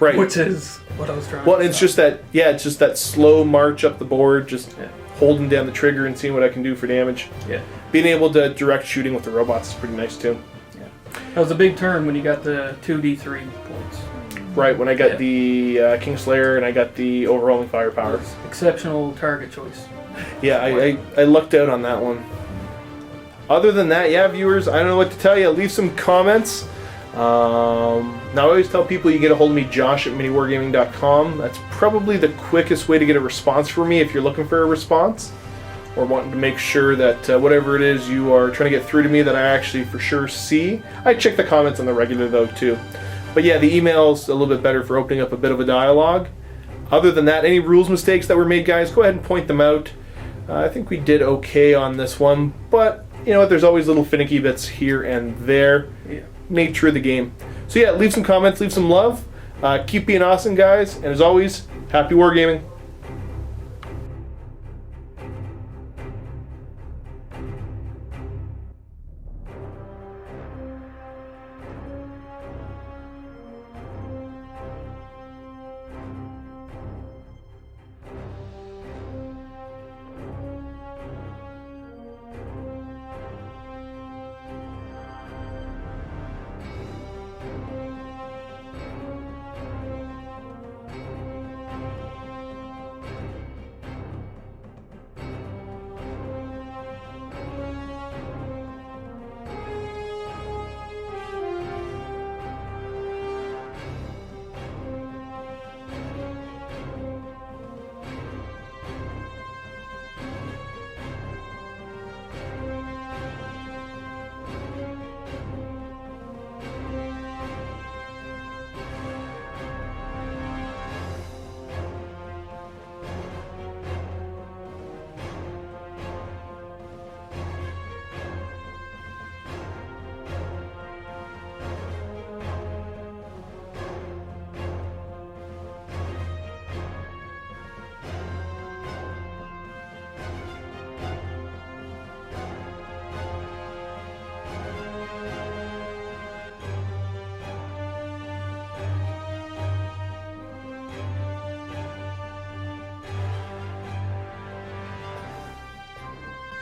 Right. Which is what I was trying to Well, it's just that slow march up the board, just holding down the trigger and seeing what I can do for damage. Yeah. Being able to direct shooting with the robots is pretty nice, too. Yeah. That was a big turn when you got the 2d3 points. Right, when I got the Kingslayer and I got the overwhelming firepower. Exceptional target choice. Yeah, I lucked out on that one. Other than that, viewers, I don't know what to tell you. Leave some comments. Now, I always tell people you get a hold of me, Josh at MiniWarGaming.com. That's probably the quickest way to get a response from me if you're looking for a response, or wanting to make sure that whatever it is you are trying to get through to me that I actually for sure see. I check the comments on the regular, though, too. But yeah, the email's a little bit better for opening up a bit of a dialogue. Other than that, any rules mistakes that were made, guys, go ahead and point them out. I think we did okay on this one, but you know what, there's always little finicky bits here and there. Yeah. Nature of the game. So yeah, leave some comments, leave some love. Keep being awesome, guys, and as always, happy wargaming.